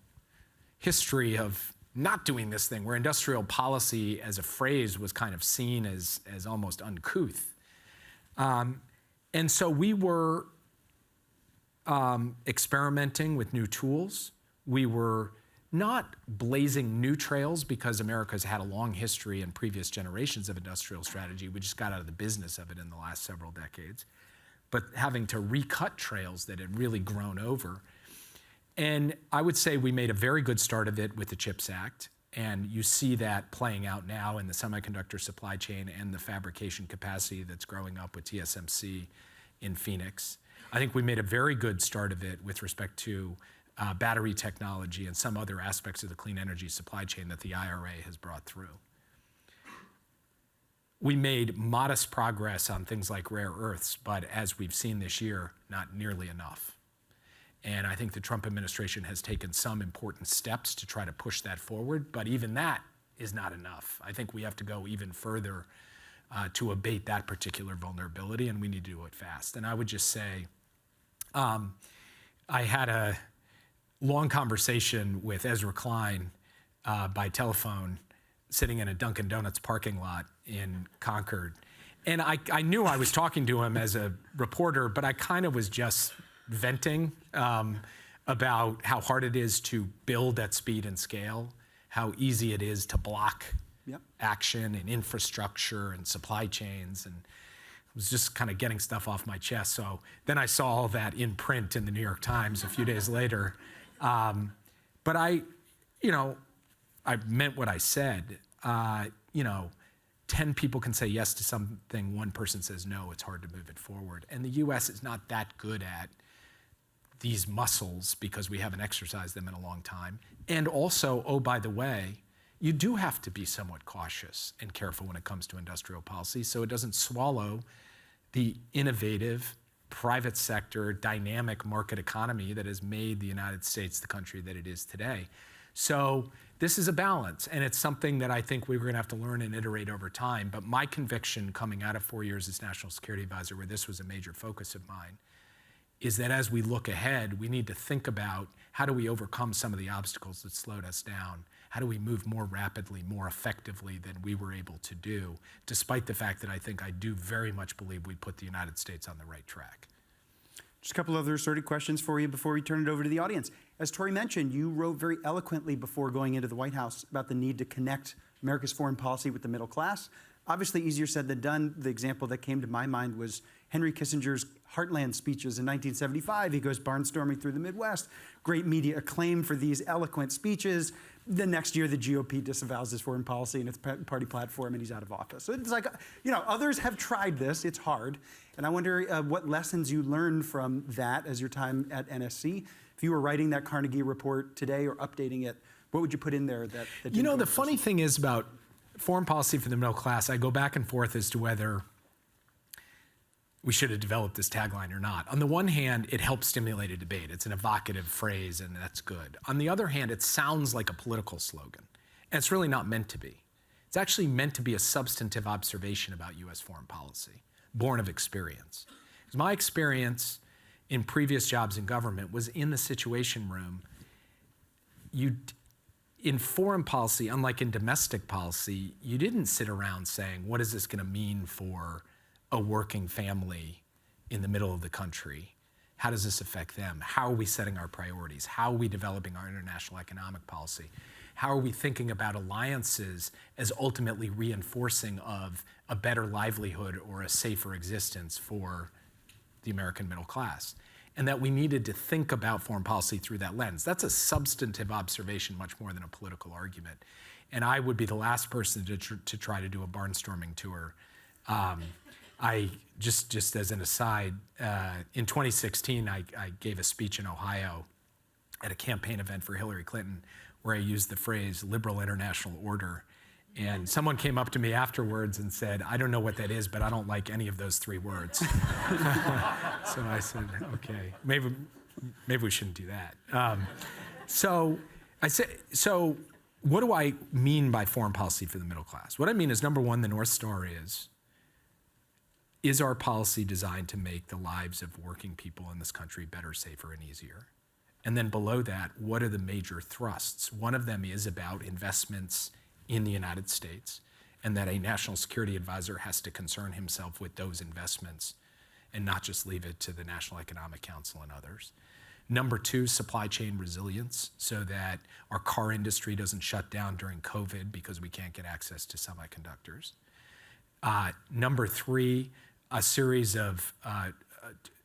history of not doing this thing, where industrial policy as a phrase was kind of seen as almost uncouth. And so we were experimenting with new tools. We were not blazing new trails because America's had a long history in previous generations of industrial strategy. We just got out of the business of it in the last several decades, but having to recut trails that had really grown over. And I would say we made a very good start of it with the CHIPS Act, and you see that playing out now in the semiconductor supply chain and the fabrication capacity that's growing up with TSMC in Phoenix. I think we made a very good start of it with respect to battery technology and some other aspects of the clean energy supply chain that the IRA has brought through. We made modest progress on things like rare earths, but as we've seen this year, not nearly enough. And I think the Trump administration has taken some important steps to try to push that forward, but even that is not enough. I think we have to go even further to abate that particular vulnerability, and we need to do it fast. And I would just say, I had a long conversation with Ezra Klein by telephone, sitting in a Dunkin' Donuts parking lot in Concord. And I knew I was talking to him as a reporter, but I kind of was just venting about how hard it is to build at speed and scale, how easy it is to block action in infrastructure and supply chains, and was just kind of getting stuff off my chest. So then I saw all that in print in the New York Times a few days later. But I meant what I said. 10 people can say yes to something, one person says no, it's hard to move it forward. And the US is not that good at these muscles because we haven't exercised them in a long time. And also, oh, by the way, you do have to be somewhat cautious and careful when it comes to industrial policy so it doesn't swallow the innovative, private sector, dynamic market economy that has made the United States the country that it is today. So this is a balance, and it's something that I think we're going to have to learn and iterate over time. But my conviction coming out of 4 years as National Security Advisor, where this was a major focus of mine, is that as we look ahead, we need to think about how do we overcome some of the obstacles that slowed us down? How do we move more rapidly, more effectively than we were able to do, despite the fact that I do very much believe we put the United States on the right track. Just a couple other assorted questions for you before we turn it over to the audience. As Tori mentioned, you wrote very eloquently before going into the White House about the need to connect America's foreign policy with the middle class. Obviously, easier said than done. The example that came to my mind was Henry Kissinger's Heartland speeches in 1975. He goes barnstorming through the Midwest. Great media acclaim for these eloquent speeches. The next year, the GOP disavows his foreign policy and its party platform, and he's out of office. So it's like, others have tried this. It's hard. And I wonder what lessons you learned from that as your time at NSC. If you were writing that Carnegie report today or updating it, what would you put in there that didn't the funny thing is about foreign policy for the middle class, I go back and forth as to whether we should have developed this tagline or not. On the one hand, it helps stimulate a debate. It's an evocative phrase, and that's good. On the other hand, it sounds like a political slogan, and it's really not meant to be. It's actually meant to be a substantive observation about U.S. foreign policy, born of experience. Because my experience in previous jobs in government was in the Situation Room. In foreign policy, unlike in domestic policy, you didn't sit around saying, what is this going to mean for a working family in the middle of the country? How does this affect them? How are we setting our priorities? How are we developing our international economic policy? How are we thinking about alliances as ultimately reinforcing of a better livelihood or a safer existence for the American middle class? And that we needed to think about foreign policy through that lens. That's a substantive observation much more than a political argument. And I would be the last person to try to do a barnstorming tour. I just as an aside, in 2016, I gave a speech in Ohio at a campaign event for Hillary Clinton where I used the phrase liberal international order. And someone came up to me afterwards and said, I don't know what that is, but I don't like any of those three words. So I said, okay, maybe we shouldn't do that. So what do I mean by foreign policy for the middle class? What I mean is, number one, the North Star is our policy designed to make the lives of working people in this country better, safer, and easier? And then below that, what are the major thrusts? One of them is about investments in the United States, and that a national security advisor has to concern himself with those investments and not just leave it to the National Economic Council and others. Number two, supply chain resilience, so that our car industry doesn't shut down during COVID because we can't get access to semiconductors. Number three, a series of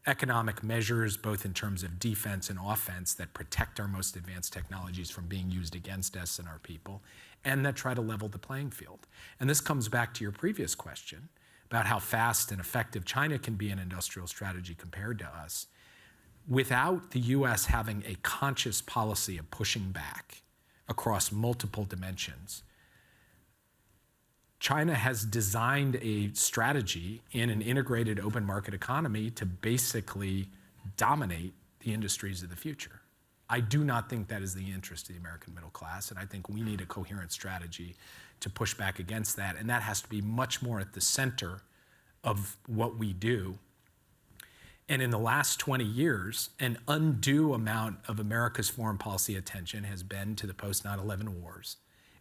economic measures, both in terms of defense and offense, that protect our most advanced technologies from being used against us and our people, and that try to level the playing field. And this comes back to your previous question about how fast and effective China can be in industrial strategy compared to us. Without the US having a conscious policy of pushing back across multiple dimensions, China has designed a strategy in an integrated open market economy to basically dominate the industries of the future. I do not think that is the interest of the American middle class, and I think we need a coherent strategy to push back against that, and that has to be much more at the center of what we do. And in the last 20 years, an undue amount of America's foreign policy attention has been to the post-9/11 wars,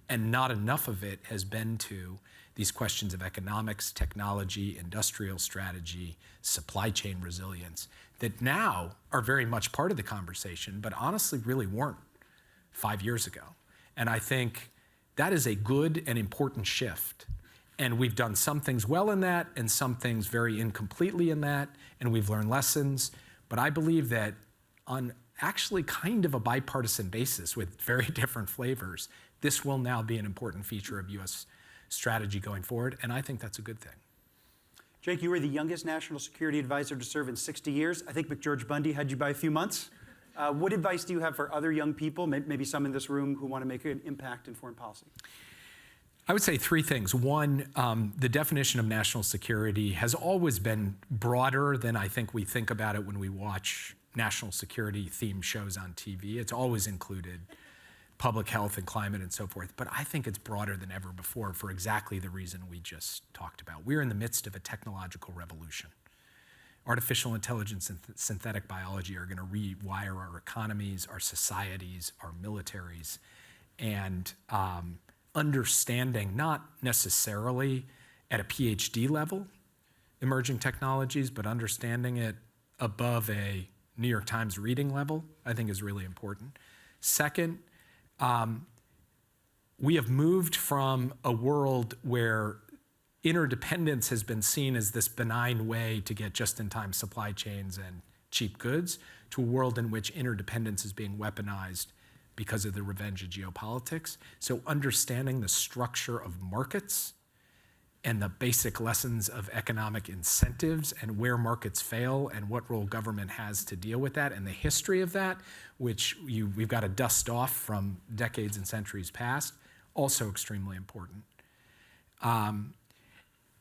and not enough of it has been to these questions of economics, technology, industrial strategy, supply chain resilience, that now are very much part of the conversation, but honestly really weren't 5 years ago. And I think that is a good and important shift. And we've done some things well in that and some things very incompletely in that, and we've learned lessons. But I believe that on actually kind of a bipartisan basis with very different flavors, this will now be an important feature of US strategy going forward, and I think that's a good thing. Jake, you were the youngest national security advisor to serve in 60 years. I think McGeorge Bundy had you by a few months. What advice do you have for other young people, maybe some in this room, who want to make an impact in foreign policy? I would say three things. One, the definition of national security has always been broader than I think we think about it when we watch national security themed shows on TV. It's always included public health and climate and so forth, but I think it's broader than ever before for exactly the reason we just talked about. We're in the midst of a technological revolution. Artificial intelligence and synthetic biology are going to rewire our economies, our societies, our militaries, and understanding, not necessarily at a PhD level, emerging technologies, but understanding it above a New York Times reading level, I think is really important. Second, we have moved from a world where interdependence has been seen as this benign way to get just-in-time supply chains and cheap goods to a world in which interdependence is being weaponized because of the revenge of geopolitics. So understanding the structure of markets and the basic lessons of economic incentives and where markets fail and what role government has to deal with that and the history of that, which we've got to dust off from decades and centuries past, also extremely important.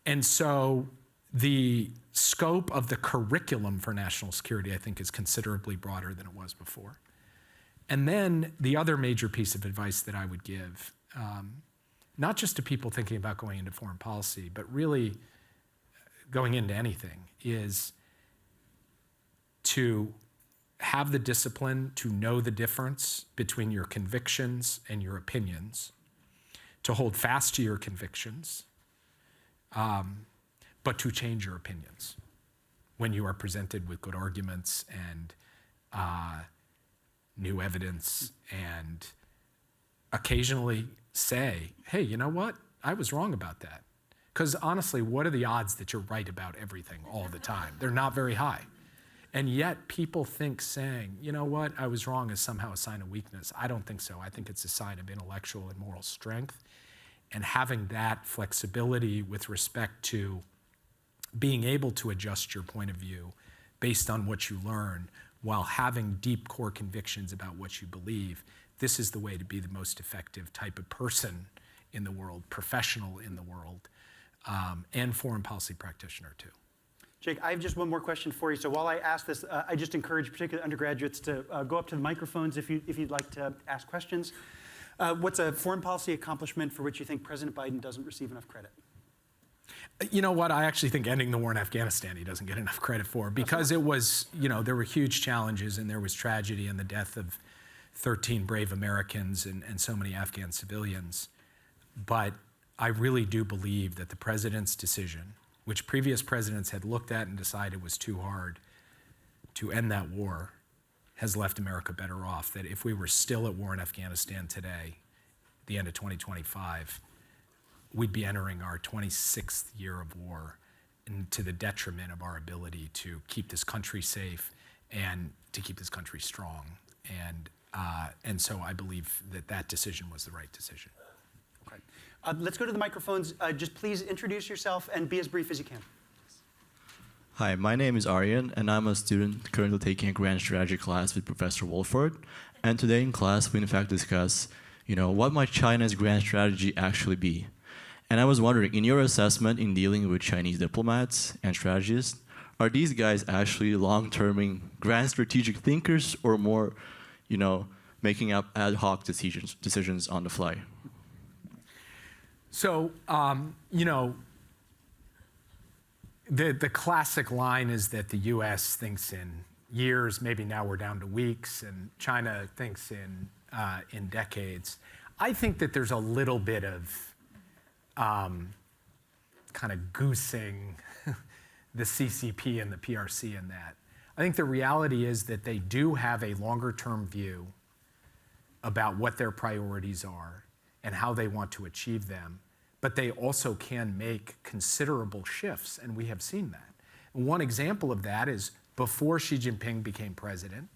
And so the scope of the curriculum for national security, I think, is considerably broader than it was before. And then the other major piece of advice that I would give, not just to people thinking about going into foreign policy, but really going into anything, is to have the discipline to know the difference between your convictions and your opinions, to hold fast to your convictions, but to change your opinions when you are presented with good arguments and new evidence, and occasionally say, hey, you know what? I was wrong about that. Because honestly, what are the odds that you're right about everything all the time? They're not very high. And yet people think saying, you know what, I was wrong is somehow a sign of weakness. I don't think so. I think it's a sign of intellectual and moral strength. And having that flexibility with respect to being able to adjust your point of view based on what you learn while having deep core convictions about what you believe, this is the way to be the most effective type of person in the world, professional in the world, and foreign policy practitioner too. Jake, I have just one more question for you. So while I ask this, I just encourage particularly undergraduates to go up to the microphones if you'd like to ask questions. What's a foreign policy accomplishment for which you think President Biden doesn't receive enough credit? You know what? I actually think ending the war in Afghanistan he doesn't get enough credit for, because it was, there were huge challenges and there was tragedy and the death of 13 brave Americans and so many Afghan civilians. But I really do believe that the president's decision, which previous presidents had looked at and decided was too hard to end that war, has left America better off. That if we were still at war in Afghanistan today, the end of 2025, we'd be entering our 26th year of war, and to the detriment of our ability to keep this country safe and to keep this country strong. And so I believe that decision was the right decision. Okay. Let's go to the microphones. Just please introduce yourself and be as brief as you can. Hi, my name is Aryan, and I'm a student currently taking a grand strategy class with Professor Wolford. And today in class, we in fact discuss, what might China's grand strategy actually be? And I was wondering, in your assessment in dealing with Chinese diplomats and strategists, are these guys actually long-terming grand strategic thinkers, or more, making up ad hoc decisions on the fly? So, the classic line is that the US thinks in years, maybe now we're down to weeks, and China thinks in decades. I think that there's a little bit of kind of goosing the CCP and the PRC in that. I think the reality is that they do have a longer-term view about what their priorities are and how they want to achieve them, but they also can make considerable shifts, and we have seen that. And one example of that is before Xi Jinping became president,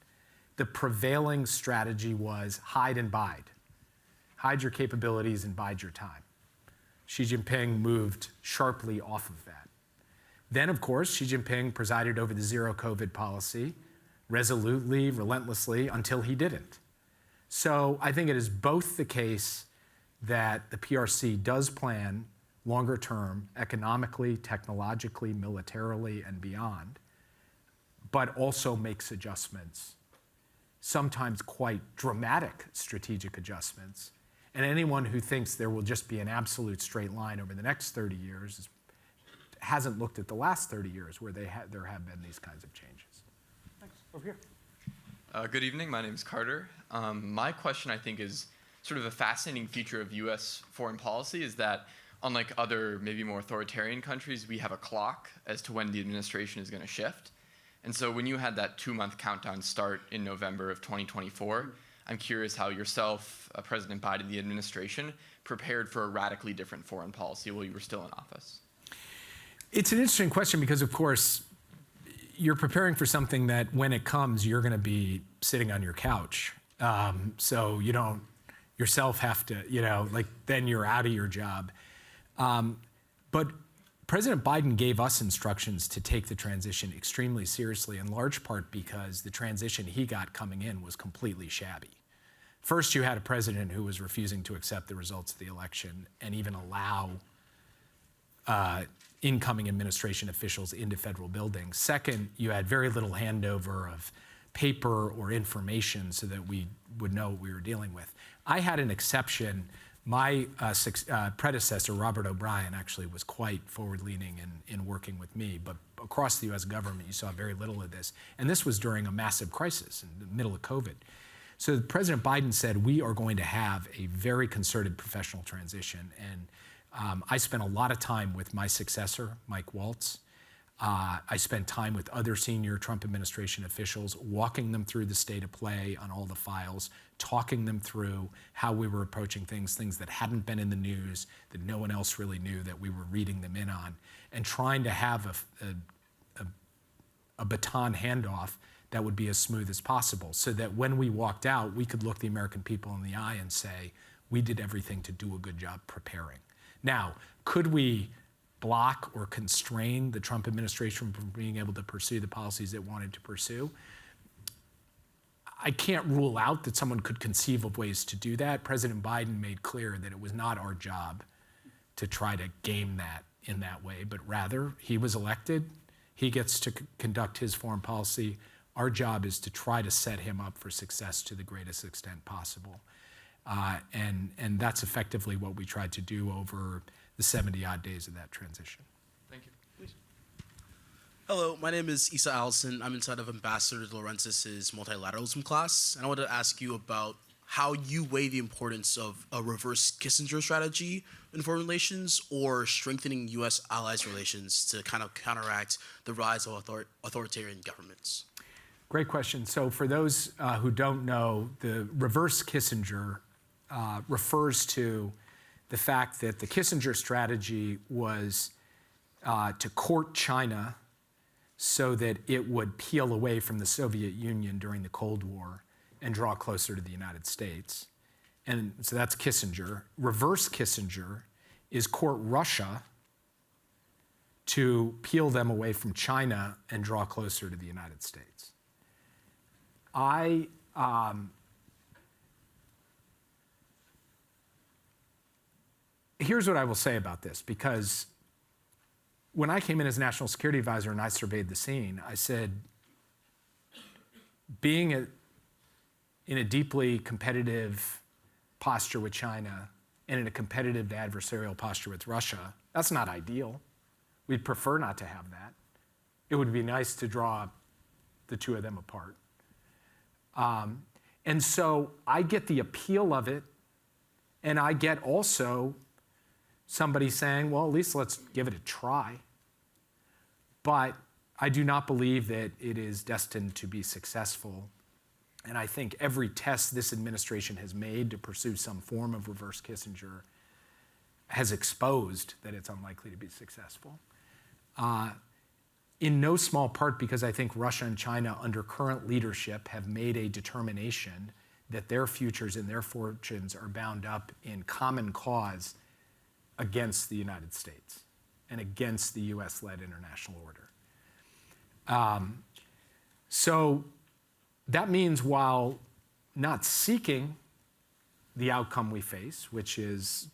the prevailing strategy was hide and bide. Hide your capabilities and bide your time. Xi Jinping moved sharply off of that. Then, of course, Xi Jinping presided over the zero COVID policy resolutely, relentlessly, until he didn't. So I think it is both the case that the PRC does plan longer term, economically, technologically, militarily, and beyond, but also makes adjustments, sometimes quite dramatic strategic adjustments. And anyone who thinks there will just be an absolute straight line over the next 30 years hasn't looked at the last 30 years where there have been these kinds of changes. Thanks. Over here. Good evening. My name is Carter. My question, I think, is sort of a fascinating feature of U.S. foreign policy is that, unlike other maybe more authoritarian countries, we have a clock as to when the administration is going to shift. And so when you had that 2-month countdown start in November of 2024, I'm curious how yourself, President Biden, the administration, prepared for a radically different foreign policy while you were still in office. It's an interesting question because, of course, you're preparing for something that when it comes, you're going to be sitting on your couch. So you don't yourself have to, then you're out of your job. But President Biden gave us instructions to take the transition extremely seriously, in large part because the transition he got coming in was completely shabby. First, you had a president who was refusing to accept the results of the election and even allow incoming administration officials into federal buildings. Second, you had very little handover of paper or information so that we would know what we were dealing with. I had an exception. My predecessor, Robert O'Brien, actually was quite forward-leaning in working with me, but across the US government, you saw very little of this. And this was during a massive crisis in the middle of COVID. So President Biden said, we are going to have a very concerted professional transition. And I spent a lot of time with my successor, Mike Waltz. I spent time with other senior Trump administration officials, walking them through the state of play on all the files, talking them through how we were approaching things that hadn't been in the news, that no one else really knew, that we were reading them in on, and trying to have a baton handoff that would be as smooth as possible, so that when we walked out, we could look the American people in the eye and say, we did everything to do a good job preparing. Now, could we block or constrain the Trump administration from being able to pursue the policies it wanted to pursue? I can't rule out that someone could conceive of ways to do that. President Biden made clear that it was not our job to try to game that in that way, but rather he was elected. He gets to conduct his foreign policy. Our job is to try to set him up for success to the greatest extent possible. And that's effectively what we tried to do over the 70-odd days of that transition. Thank you. Please. Hello, my name is Issa Allison. I'm inside of Ambassador Lawrence's multilateralism class, and I wanted to ask you about how you weigh the importance of a reverse Kissinger strategy in foreign relations or strengthening U.S. allies' relations to kind of counteract the rise of authoritarian governments. Great question. So for those who don't know, the reverse Kissinger refers to the fact that the Kissinger strategy was to court China so that it would peel away from the Soviet Union during the Cold War and draw closer to the United States. And so that's Kissinger. Reverse Kissinger is court Russia to peel them away from China and draw closer to the United States. Here's what I will say about this, because when I came in as National Security Advisor and I surveyed the scene, I said, being in a deeply competitive posture with China and in a competitive adversarial posture with Russia, that's not ideal. We'd prefer not to have that. It would be nice to draw the two of them apart. And so I get the appeal of it, and I get also somebody saying, well, at least let's give it a try. But I do not believe that it is destined to be successful. And I think every test this administration has made to pursue some form of reverse Kissinger has exposed that it's unlikely to be successful. In no small part because I think Russia and China under current leadership have made a determination that their futures and their fortunes are bound up in common cause against the United States and against the US-led international order. So that means while not seeking the outcome we face, which is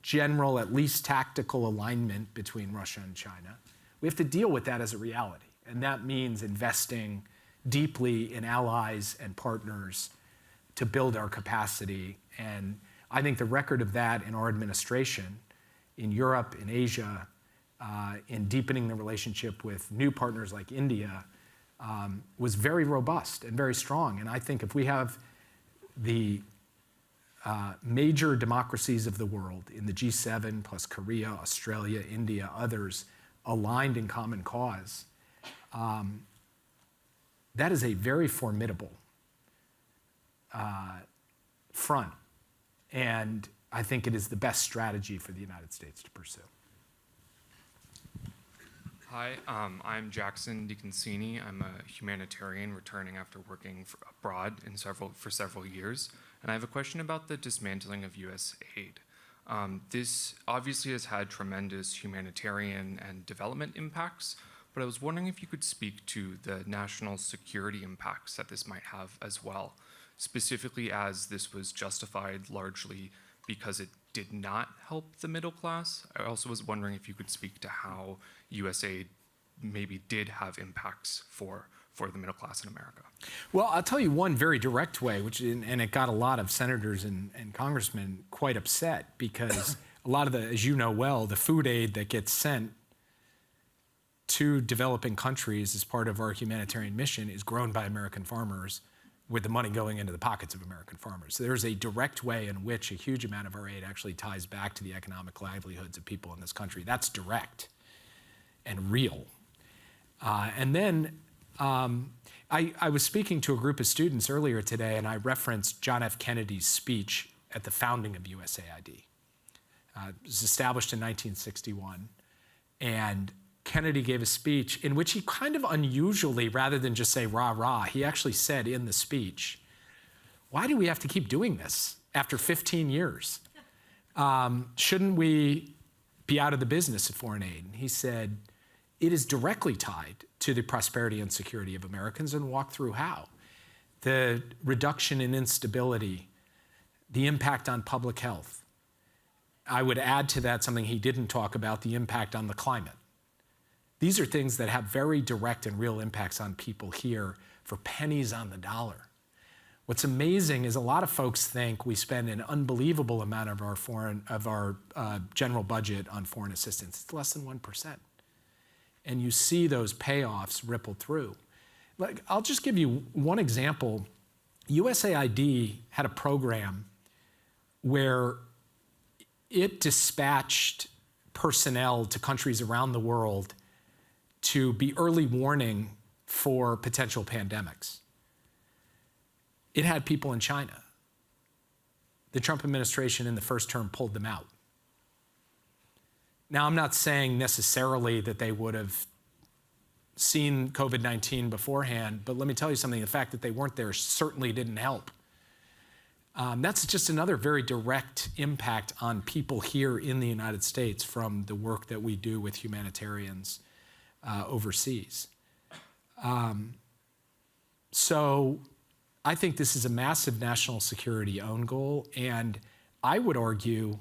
general, at least tactical alignment between Russia and China. We have to deal with that as a reality. And that means investing deeply in allies and partners to build our capacity. And I think the record of that in our administration, in Europe, in Asia, in deepening the relationship with new partners like India, was very robust and very strong. And I think if we have the major democracies of the world in the G7 plus Korea, Australia, India, others aligned in common cause, that is a very formidable front. And I think it is the best strategy for the United States to pursue. Hi, I'm Jackson DiConcini. I'm a humanitarian returning after working abroad for several years. And I have a question about the dismantling of U.S. aid. This obviously has had tremendous humanitarian and development impacts, but I was wondering if you could speak to the national security impacts that this might have as well, specifically as this was justified largely because it did not help the middle class. I also was wondering if you could speak to how U.S. aid maybe did have impacts for the middle class in America. Well, I'll tell you one very direct way, and it got a lot of senators and congressmen quite upset because a lot of the, as you know well, the food aid that gets sent to developing countries as part of our humanitarian mission is grown by American farmers with the money going into the pockets of American farmers. So there's a direct way in which a huge amount of our aid actually ties back to the economic livelihoods of people in this country. That's direct and real. And then I was speaking to a group of students earlier today, and I referenced John F. Kennedy's speech at the founding of USAID. It was established in 1961, and Kennedy gave a speech in which he kind of unusually, rather than just say rah, rah, he actually said in the speech, why do we have to keep doing this after 15 years? Shouldn't we be out of the business of foreign aid? And he said, it is directly tied to the prosperity and security of Americans, and walk through how. The reduction in instability, the impact on public health. I would add to that something he didn't talk about, the impact on the climate. These are things that have very direct and real impacts on people here for pennies on the dollar. What's amazing is a lot of folks think we spend an unbelievable amount of our general budget on foreign assistance. It's less than 1%. And you see those payoffs ripple through. Like, I'll just give you one example. USAID had a program where it dispatched personnel to countries around the world to be early warning for potential pandemics. It had people in China. The Trump administration in the first term pulled them out. Now, I'm not saying necessarily that they would have seen COVID-19 beforehand, but let me tell you something, the fact that they weren't there certainly didn't help. That's just another very direct impact on people here in the United States from the work that we do with humanitarians overseas. So I think this is a massive national security own goal, and I would argue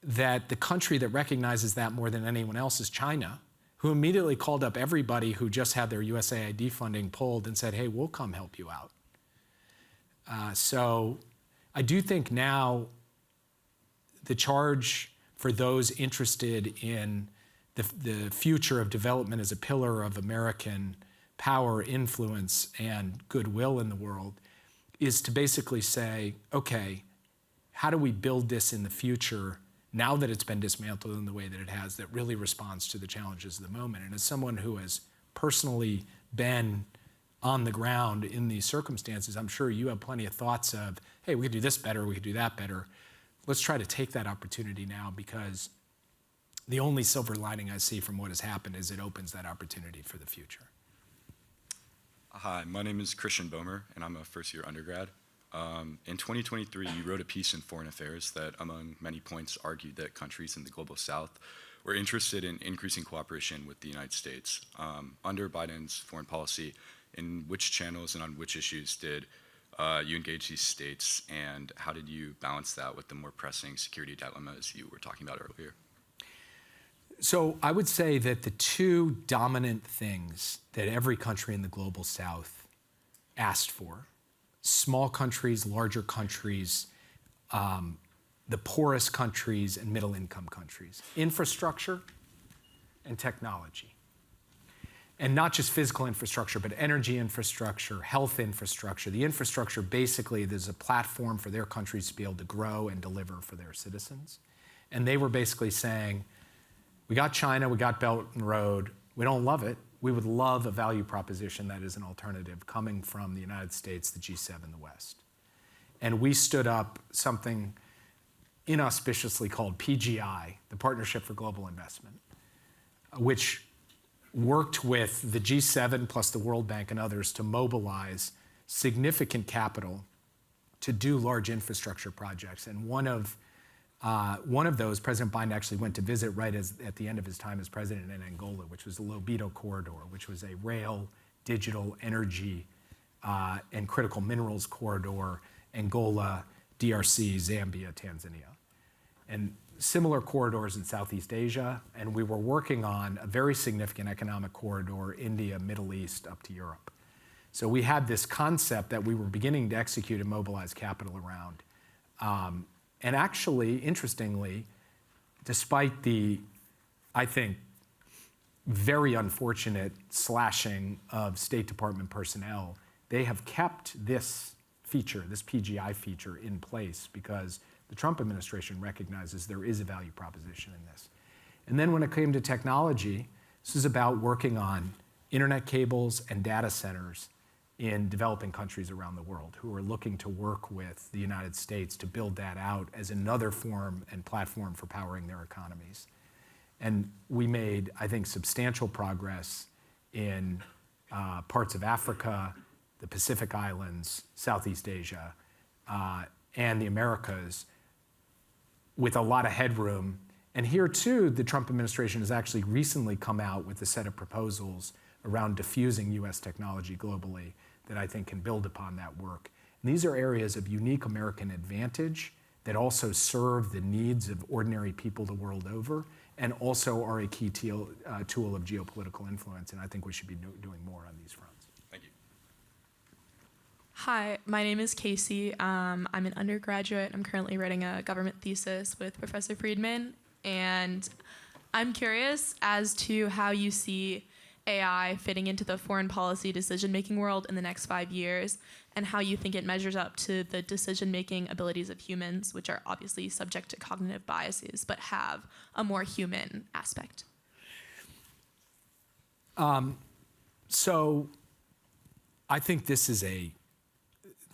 that the country that recognizes that more than anyone else is China, who immediately called up everybody who just had their USAID funding pulled and said, hey, we'll come help you out. So I do think now the charge for those interested in the future of development as a pillar of American power, influence, and goodwill in the world is to basically say, okay, how do we build this in the future now that it's been dismantled in the way that it has, that really responds to the challenges of the moment? And as someone who has personally been on the ground in these circumstances, I'm sure you have plenty of thoughts of, hey, we could do this better, we could do that better. Let's try to take that opportunity now, because the only silver lining I see from what has happened is it opens that opportunity for the future. Hi, my name is Christian Bomer, and I'm a first-year undergrad. In 2023, you wrote a piece in Foreign Affairs that, among many points, argued that countries in the Global South were interested in increasing cooperation with the United States. Under Biden's foreign policy, in which channels and on which issues did you engage these states, and how did you balance that with the more pressing security dilemmas you were talking about earlier? So I would say that the two dominant things that every country in the global south asked for, small countries, larger countries, the poorest countries and middle income countries, infrastructure and technology. And not just physical infrastructure, but energy infrastructure, health infrastructure. The infrastructure, basically, there's a platform for their countries to be able to grow and deliver for their citizens. And they were basically saying, we got China, we got Belt and Road, we don't love it. We would love a value proposition that is an alternative coming from the United States, the G7, the West. And we stood up something inauspiciously called PGI, the Partnership for Global Investment, which worked with the G7 plus the World Bank and others to mobilize significant capital to do large infrastructure projects. And one of those, President Biden actually went to visit right at the end of his time as president in Angola, which was the Lobito Corridor, which was a rail, digital, energy, and critical minerals corridor, Angola, DRC, Zambia, Tanzania. And similar corridors in Southeast Asia, and we were working on a very significant economic corridor, India, Middle East, up to Europe. So we had this concept that we were beginning to execute and mobilize capital around. And actually, interestingly, despite the, I think, very unfortunate slashing of State Department personnel, they have kept this feature, this PGI feature, in place because the Trump administration recognizes there is a value proposition in this. And then when it came to technology, this is about working on internet cables and data centers in developing countries around the world who are looking to work with the United States to build that out as another form and platform for powering their economies. And we made, I think, substantial progress in parts of Africa, the Pacific Islands, Southeast Asia, and the Americas with a lot of headroom. And here, too, the Trump administration has actually recently come out with a set of proposals around diffusing U.S. technology globally that I think can build upon that work. And these are areas of unique American advantage that also serve the needs of ordinary people the world over and also are a key tool of geopolitical influence. And I think we should be doing more on these fronts. Thank you. Hi, my name is Casey. I'm an undergraduate. I'm currently writing a government thesis with Professor Friedman. And I'm curious as to how you see AI fitting into the foreign policy decision-making world in the next 5 years, and how you think it measures up to the decision-making abilities of humans, which are obviously subject to cognitive biases, but have a more human aspect. So I think this is it's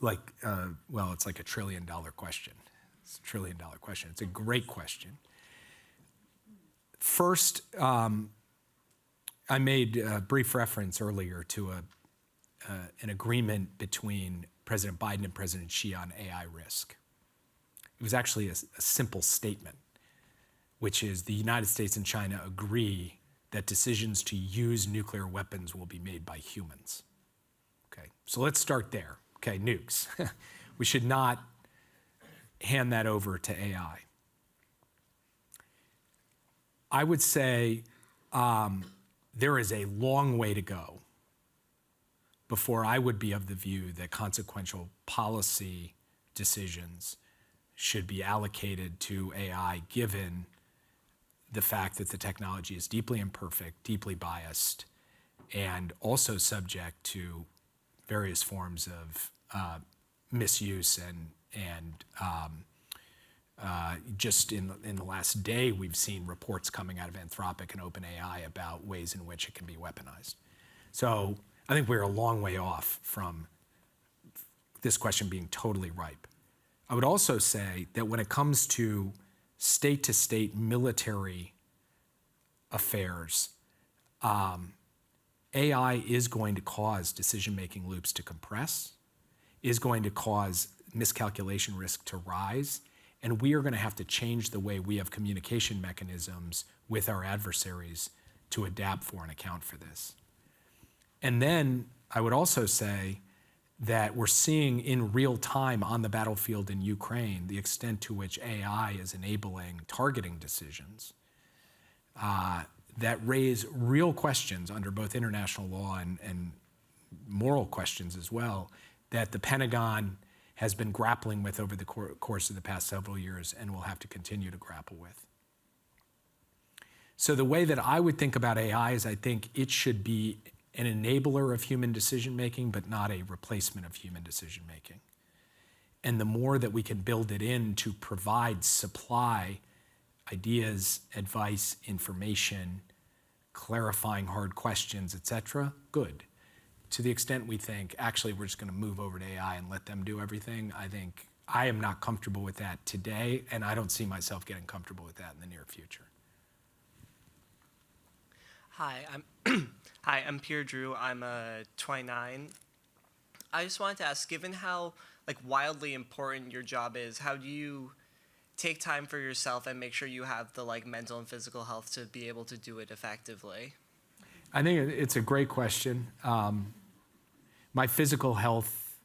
like a $1 trillion question. It's a $1 trillion question. It's a great question. First, I made a brief reference earlier to an agreement between President Biden and President Xi on AI risk. It was actually a simple statement, which is the United States and China agree that decisions to use nuclear weapons will be made by humans. Okay, so let's start there. Okay, nukes. We should not hand that over to AI. I would say there is a long way to go before I would be of the view that consequential policy decisions should be allocated to AI, given the fact that the technology is deeply imperfect, deeply biased, and also subject to various forms of misuse and just in the last day, we've seen reports coming out of Anthropic and OpenAI about ways in which it can be weaponized. So I think we're a long way off from this question being totally ripe. I would also say that when it comes to state-to-state military affairs, AI is going to cause decision-making loops to compress, is going to cause miscalculation risk to rise, and we are going to have to change the way we have communication mechanisms with our adversaries to adapt for and account for this. And then I would also say that we're seeing in real time on the battlefield in Ukraine, the extent to which AI is enabling targeting decisions that raise real questions under both international law and moral questions as well, that the Pentagon has been grappling with over the course of the past several years and will have to continue to grapple with. So the way that I would think about AI is I think it should be an enabler of human decision-making, but not a replacement of human decision-making. And the more that we can build it in to provide, supply ideas, advice, information, clarifying hard questions, et cetera, good. To the extent we think, actually, we're just going to move over to AI and let them do everything, I think I am not comfortable with that today, and I don't see myself getting comfortable with that in the near future. Hi, I'm Pierre Drew. I'm 29. I just wanted to ask, given how wildly important your job is, how do you take time for yourself and make sure you have the mental and physical health to be able to do it effectively? I think it's a great question. My physical health,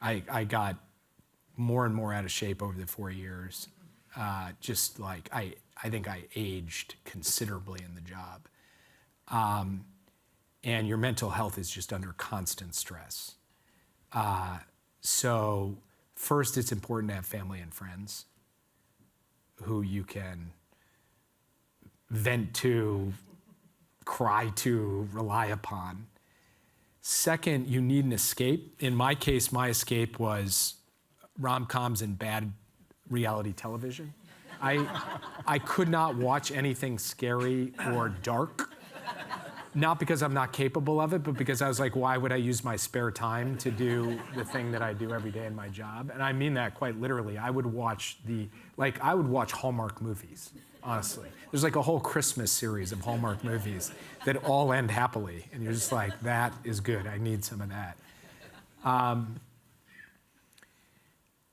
I got more and more out of shape over the 4 years. I think I aged considerably in the job. And your mental health is just under constant stress. So first, it's important to have family and friends who you can vent to, cry to, rely upon. Second, you need an escape. In my case, my escape was rom-coms and bad reality television. I could not watch anything scary or dark. Not because I'm not capable of it, but because I was like, why would I use my spare time to do the thing that I do every day in my job? And I mean that quite literally. I would watch Hallmark movies, honestly. There's a whole Christmas series of Hallmark movies that all end happily. And you're just like, that is good. I need some of that.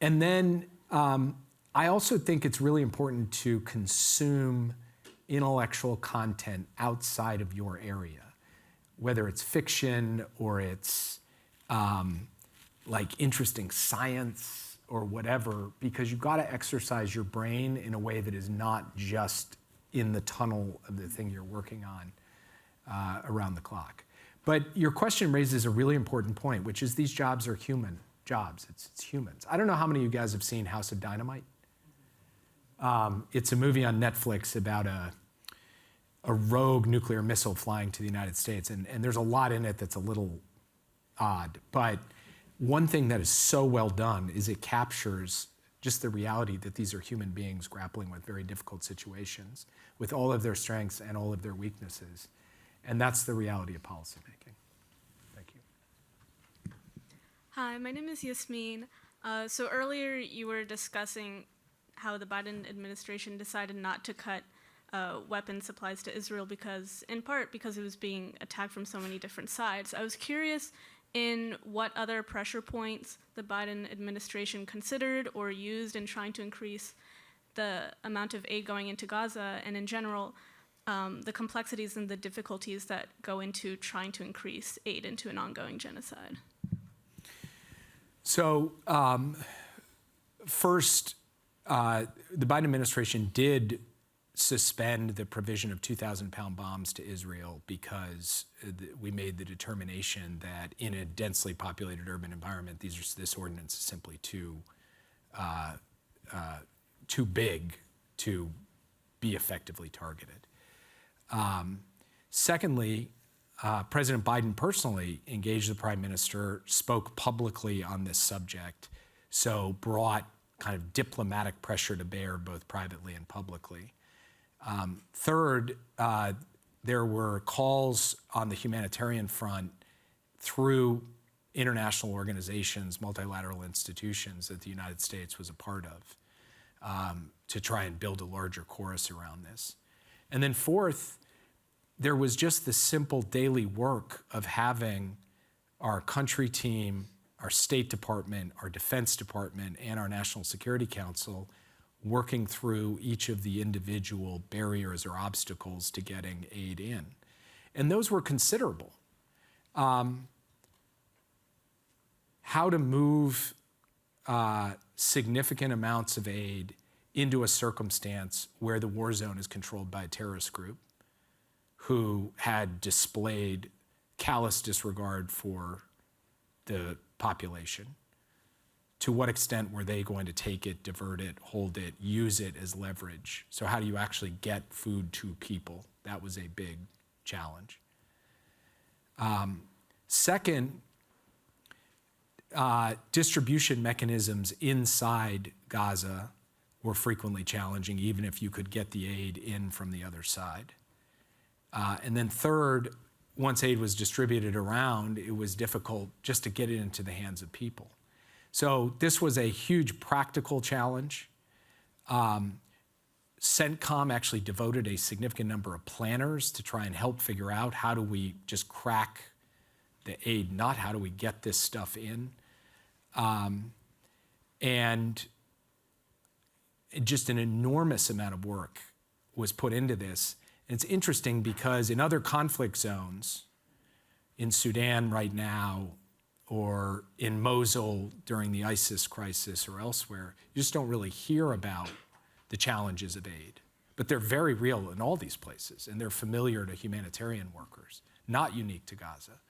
And then I also think it's really important to consume intellectual content outside of your area, whether it's fiction or it's interesting science or whatever, because you've got to exercise your brain in a way that is not just in the tunnel of the thing you're working on around the clock. But your question raises a really important point, which is these jobs are human jobs. It's humans. I don't know how many of you guys have seen House of Dynamite. It's a movie on Netflix about a rogue nuclear missile flying to the United States, and there's a lot in it that's a little odd. But one thing that is so well done is it captures just the reality that these are human beings grappling with very difficult situations, with all of their strengths and all of their weaknesses. And that's the reality of policymaking. Thank you. Hi, my name is Yasmin. So earlier you were discussing how the Biden administration decided not to cut weapon supplies to Israel in part because it was being attacked from so many different sides. I was curious in what other pressure points the Biden administration considered or used in trying to increase the amount of aid going into Gaza, and in general, the complexities and the difficulties that go into trying to increase aid into an ongoing genocide. So first, the Biden administration did suspend the provision of 2,000-pound bombs to Israel because we made the determination that in a densely populated urban environment, this ordinance is simply too big to be effectively targeted. Secondly, President Biden personally engaged the Prime Minister, spoke publicly on this subject, so brought kind of diplomatic pressure to bear both privately and publicly. Third, there were calls on the humanitarian front through international organizations, multilateral institutions that the United States was a part of to try and build a larger chorus around this. And then fourth, there was just the simple daily work of having our country team, our State Department, our Defense Department, and our National Security Council working through each of the individual barriers or obstacles to getting aid in. And those were considerable. how to move significant amounts of aid into a circumstance where the war zone is controlled by a terrorist group who had displayed callous disregard for the population. To what extent were they going to take it, divert it, hold it, use it as leverage? So how do you actually get food to people? That was a big challenge. Second, distribution mechanisms inside Gaza were frequently challenging, even if you could get the aid in from the other side. And then third, once aid was distributed around, it was difficult just to get it into the hands of people. So this was a huge practical challenge. CENTCOM actually devoted a significant number of planners to try and help figure out how do we just crack the aid nut, how do we get this stuff in? And just an enormous amount of work was put into this. And it's interesting because in other conflict zones, in Sudan right now, or in Mosul during the ISIS crisis or elsewhere, you just don't really hear about the challenges of aid. But they're very real in all these places, and they're familiar to humanitarian workers, not unique to Gaza,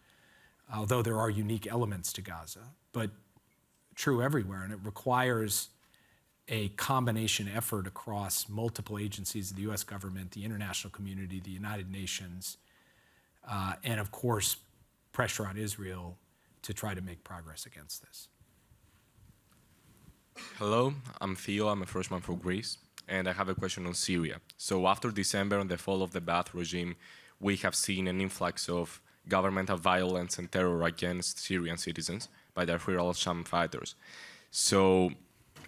although there are unique elements to Gaza, but true everywhere. And it requires a combination effort across multiple agencies of the US government, the international community, the United Nations, and of course, pressure on Israel to try to make progress against this. Hello, I'm Theo, I'm a freshman from Greece, and I have a question on Syria. So after December and the fall of the Ba'ath regime, we have seen an influx of governmental violence and terror against Syrian citizens by the al-Sham fighters.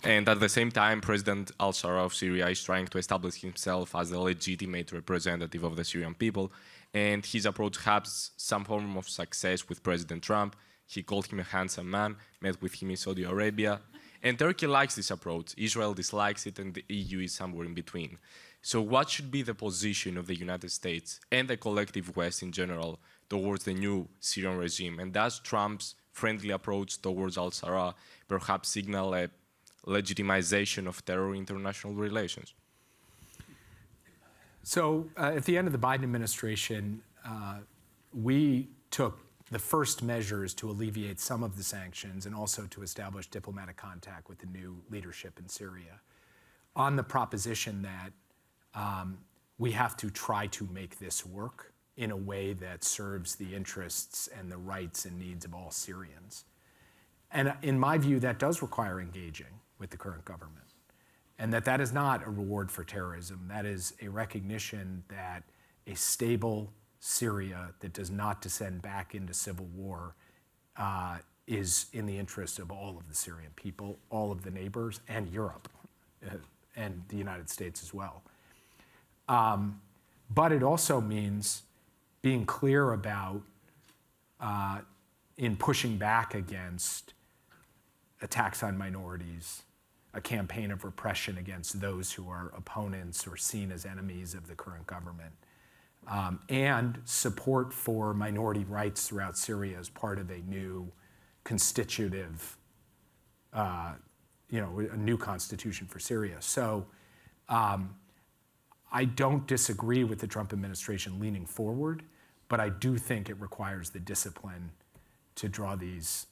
And at the same time, President al-Sarraj of Syria is trying to establish himself as the legitimate representative of the Syrian people, and his approach has some form of success with President Trump. He called him a handsome man, met with him in Saudi Arabia. And Turkey likes this approach, Israel dislikes it, and the EU is somewhere in between. So what should be the position of the United States and the collective West in general towards the new Syrian regime? And does Trump's friendly approach towards al-Sarraj perhaps signal a legitimization of terror in international relations? So at the end of the Biden administration, we took the first measures to alleviate some of the sanctions and also to establish diplomatic contact with the new leadership in Syria on the proposition that we have to try to make this work in a way that serves the interests and the rights and needs of all Syrians. And in my view, that does require engaging with the current government, and that is not a reward for terrorism. That is a recognition that a stable Syria that does not descend back into civil war is in the interest of all of the Syrian people, all of the neighbors, and Europe, and the United States as well. But it also means being clear about, in pushing back against attacks on minorities, a campaign of repression against those who are opponents or seen as enemies of the current government, and support for minority rights throughout Syria as part of a new constitutive, a new constitution for Syria. So I don't disagree with the Trump administration leaning forward, but I do think it requires the discipline to draw these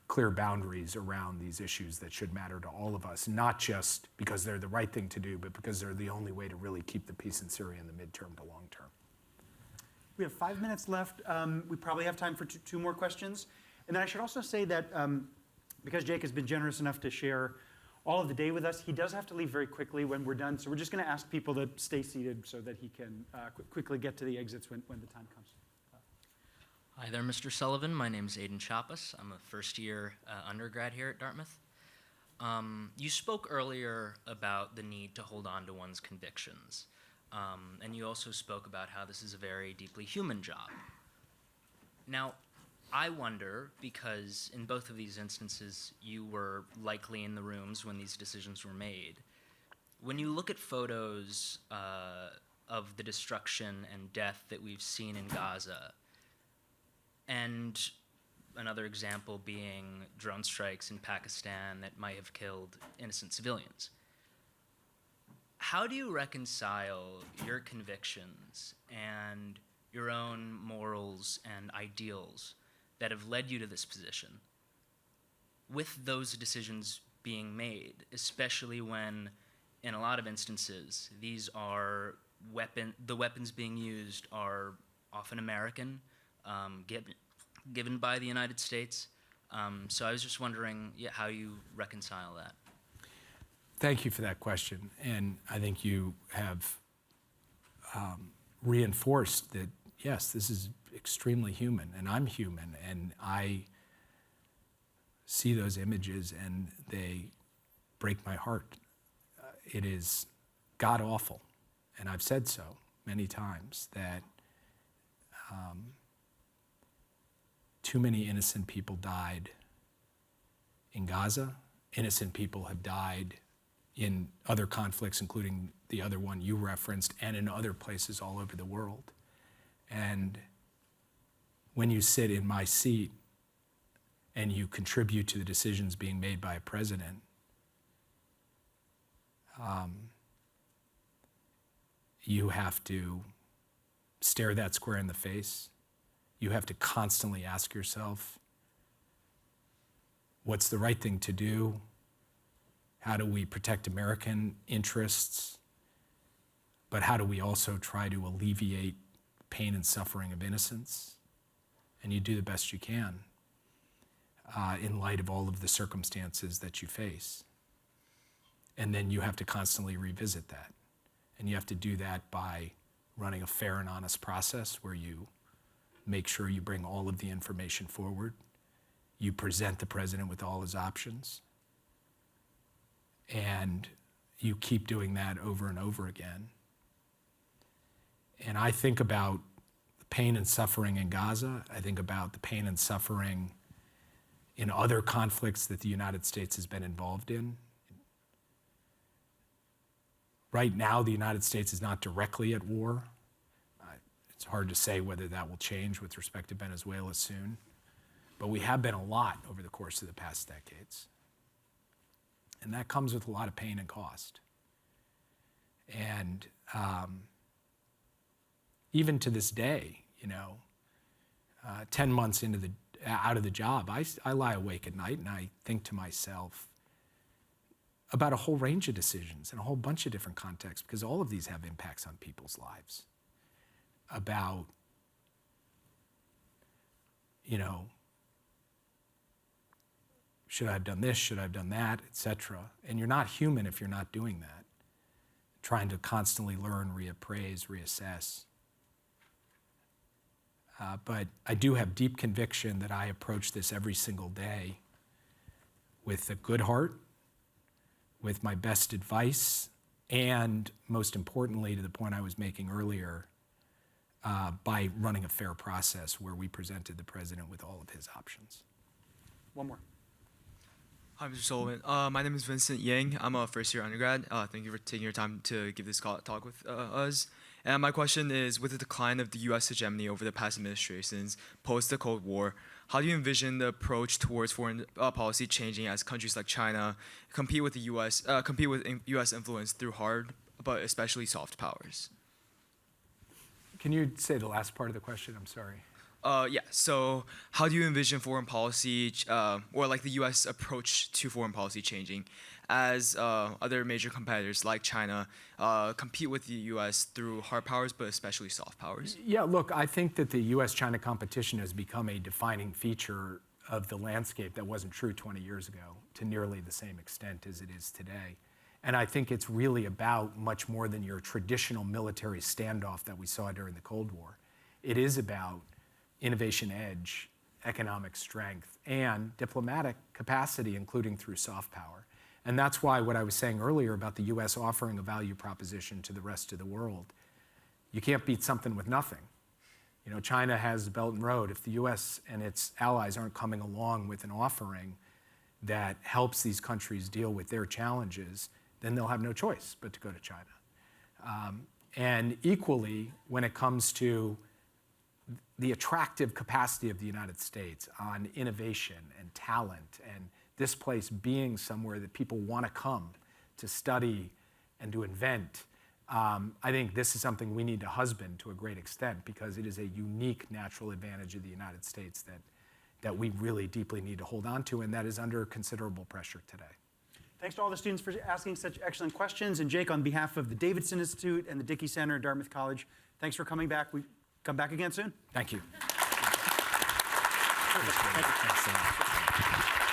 clear boundaries around these issues that should matter to all of us, not just because they're the right thing to do, but because they're the only way to really keep the peace in Syria in the midterm to long term. We have 5 minutes left. We probably have time for two more questions. And then I should also say that because Jake has been generous enough to share all of the day with us, he does have to leave very quickly when we're done. So we're just going to ask people to stay seated so that he can quickly get to the exits when the time comes. Hi there, Mr. Sullivan. My name is Aiden Chappas. I'm a first-year undergrad here at Dartmouth. You spoke earlier about the need to hold on to one's convictions. And you also spoke about how this is a very deeply human job. Now, I wonder, because in both of these instances, you were likely in the rooms when these decisions were made. When you look at photos of the destruction and death that we've seen in Gaza, and another example being drone strikes in Pakistan that might have killed innocent civilians. How do you reconcile your convictions and your own morals and ideals that have led you to this position with those decisions being made, especially when, in a lot of instances, these are the weapons being used are often American, given by the United States. So I was just wondering how you reconcile that. Thank you for that question. And I think you have reinforced that, yes, this is extremely human, and I'm human, and I see those images and they break my heart. It is god-awful, and I've said so many times, that too many innocent people died in Gaza. Innocent people have died in other conflicts, including the other one you referenced, and in other places all over the world. And when you sit in my seat and you contribute to the decisions being made by a president, you have to stare that square in the face. You have to constantly ask yourself, what's the right thing to do? How do we protect American interests? But how do we also try to alleviate pain and suffering of innocence? And you do the best you can in light of all of the circumstances that you face. And then you have to constantly revisit that. And you have to do that by running a fair and honest process where you make sure you bring all of the information forward. You present the president with all his options. And you keep doing that over and over again. And I think about the pain and suffering in Gaza. I think about the pain and suffering in other conflicts that the United States has been involved in. Right now, the United States is not directly at war. It's hard to say whether that will change with respect to Venezuela soon. But we have been a lot over the course of the past decades. And that comes with a lot of pain and cost. And even to this day, 10 months out of the job, I lie awake at night and I think to myself about a whole range of decisions in a whole bunch of different contexts, because all of these have impacts on people's lives. About, should I have done this, should I have done that, et cetera. And you're not human if you're not doing that. Trying to constantly learn, reappraise, reassess. But I do have deep conviction that I approach this every single day with a good heart, with my best advice, and most importantly, to the point I was making earlier, by running a fair process where we presented the president with all of his options. One more. Hi, Mr. Sullivan. My name is Vincent Yang. I'm a first-year undergrad. Thank you for taking your time to give this talk with us. And my question is, with the decline of the U.S. hegemony over the past administrations, post the Cold War, how do you envision the approach towards foreign policy changing as countries like China compete with U.S. influence through hard, but especially soft powers? Can you say the last part of the question? I'm sorry. Yeah, so how do you envision foreign policy, or like the U.S. approach to foreign policy changing as other major competitors like China compete with the U.S. through hard powers, but especially soft powers? Yeah, look, I think that the U.S.-China competition has become a defining feature of the landscape that wasn't true 20 years ago to nearly the same extent as it is today. And I think it's really about much more than your traditional military standoff that we saw during the Cold War. It is about innovation edge, economic strength, and diplomatic capacity, including through soft power. And that's why what I was saying earlier about the U.S. offering a value proposition to the rest of the world, you can't beat something with nothing. China has the Belt and Road. If the U.S. and its allies aren't coming along with an offering that helps these countries deal with their challenges, then they'll have no choice but to go to China. And equally, when it comes to the attractive capacity of the United States on innovation and talent, and this place being somewhere that people want to come to study and to invent, I think this is something we need to husband to a great extent, because it is a unique natural advantage of the United States that we really deeply need to hold on to, and that is under considerable pressure today. Thanks to all the students for asking such excellent questions. And Jake, on behalf of the Davidson Institute and the Dickey Center at Dartmouth College, thanks for coming back. We come back again soon. Thank you. Perfect. Thank you.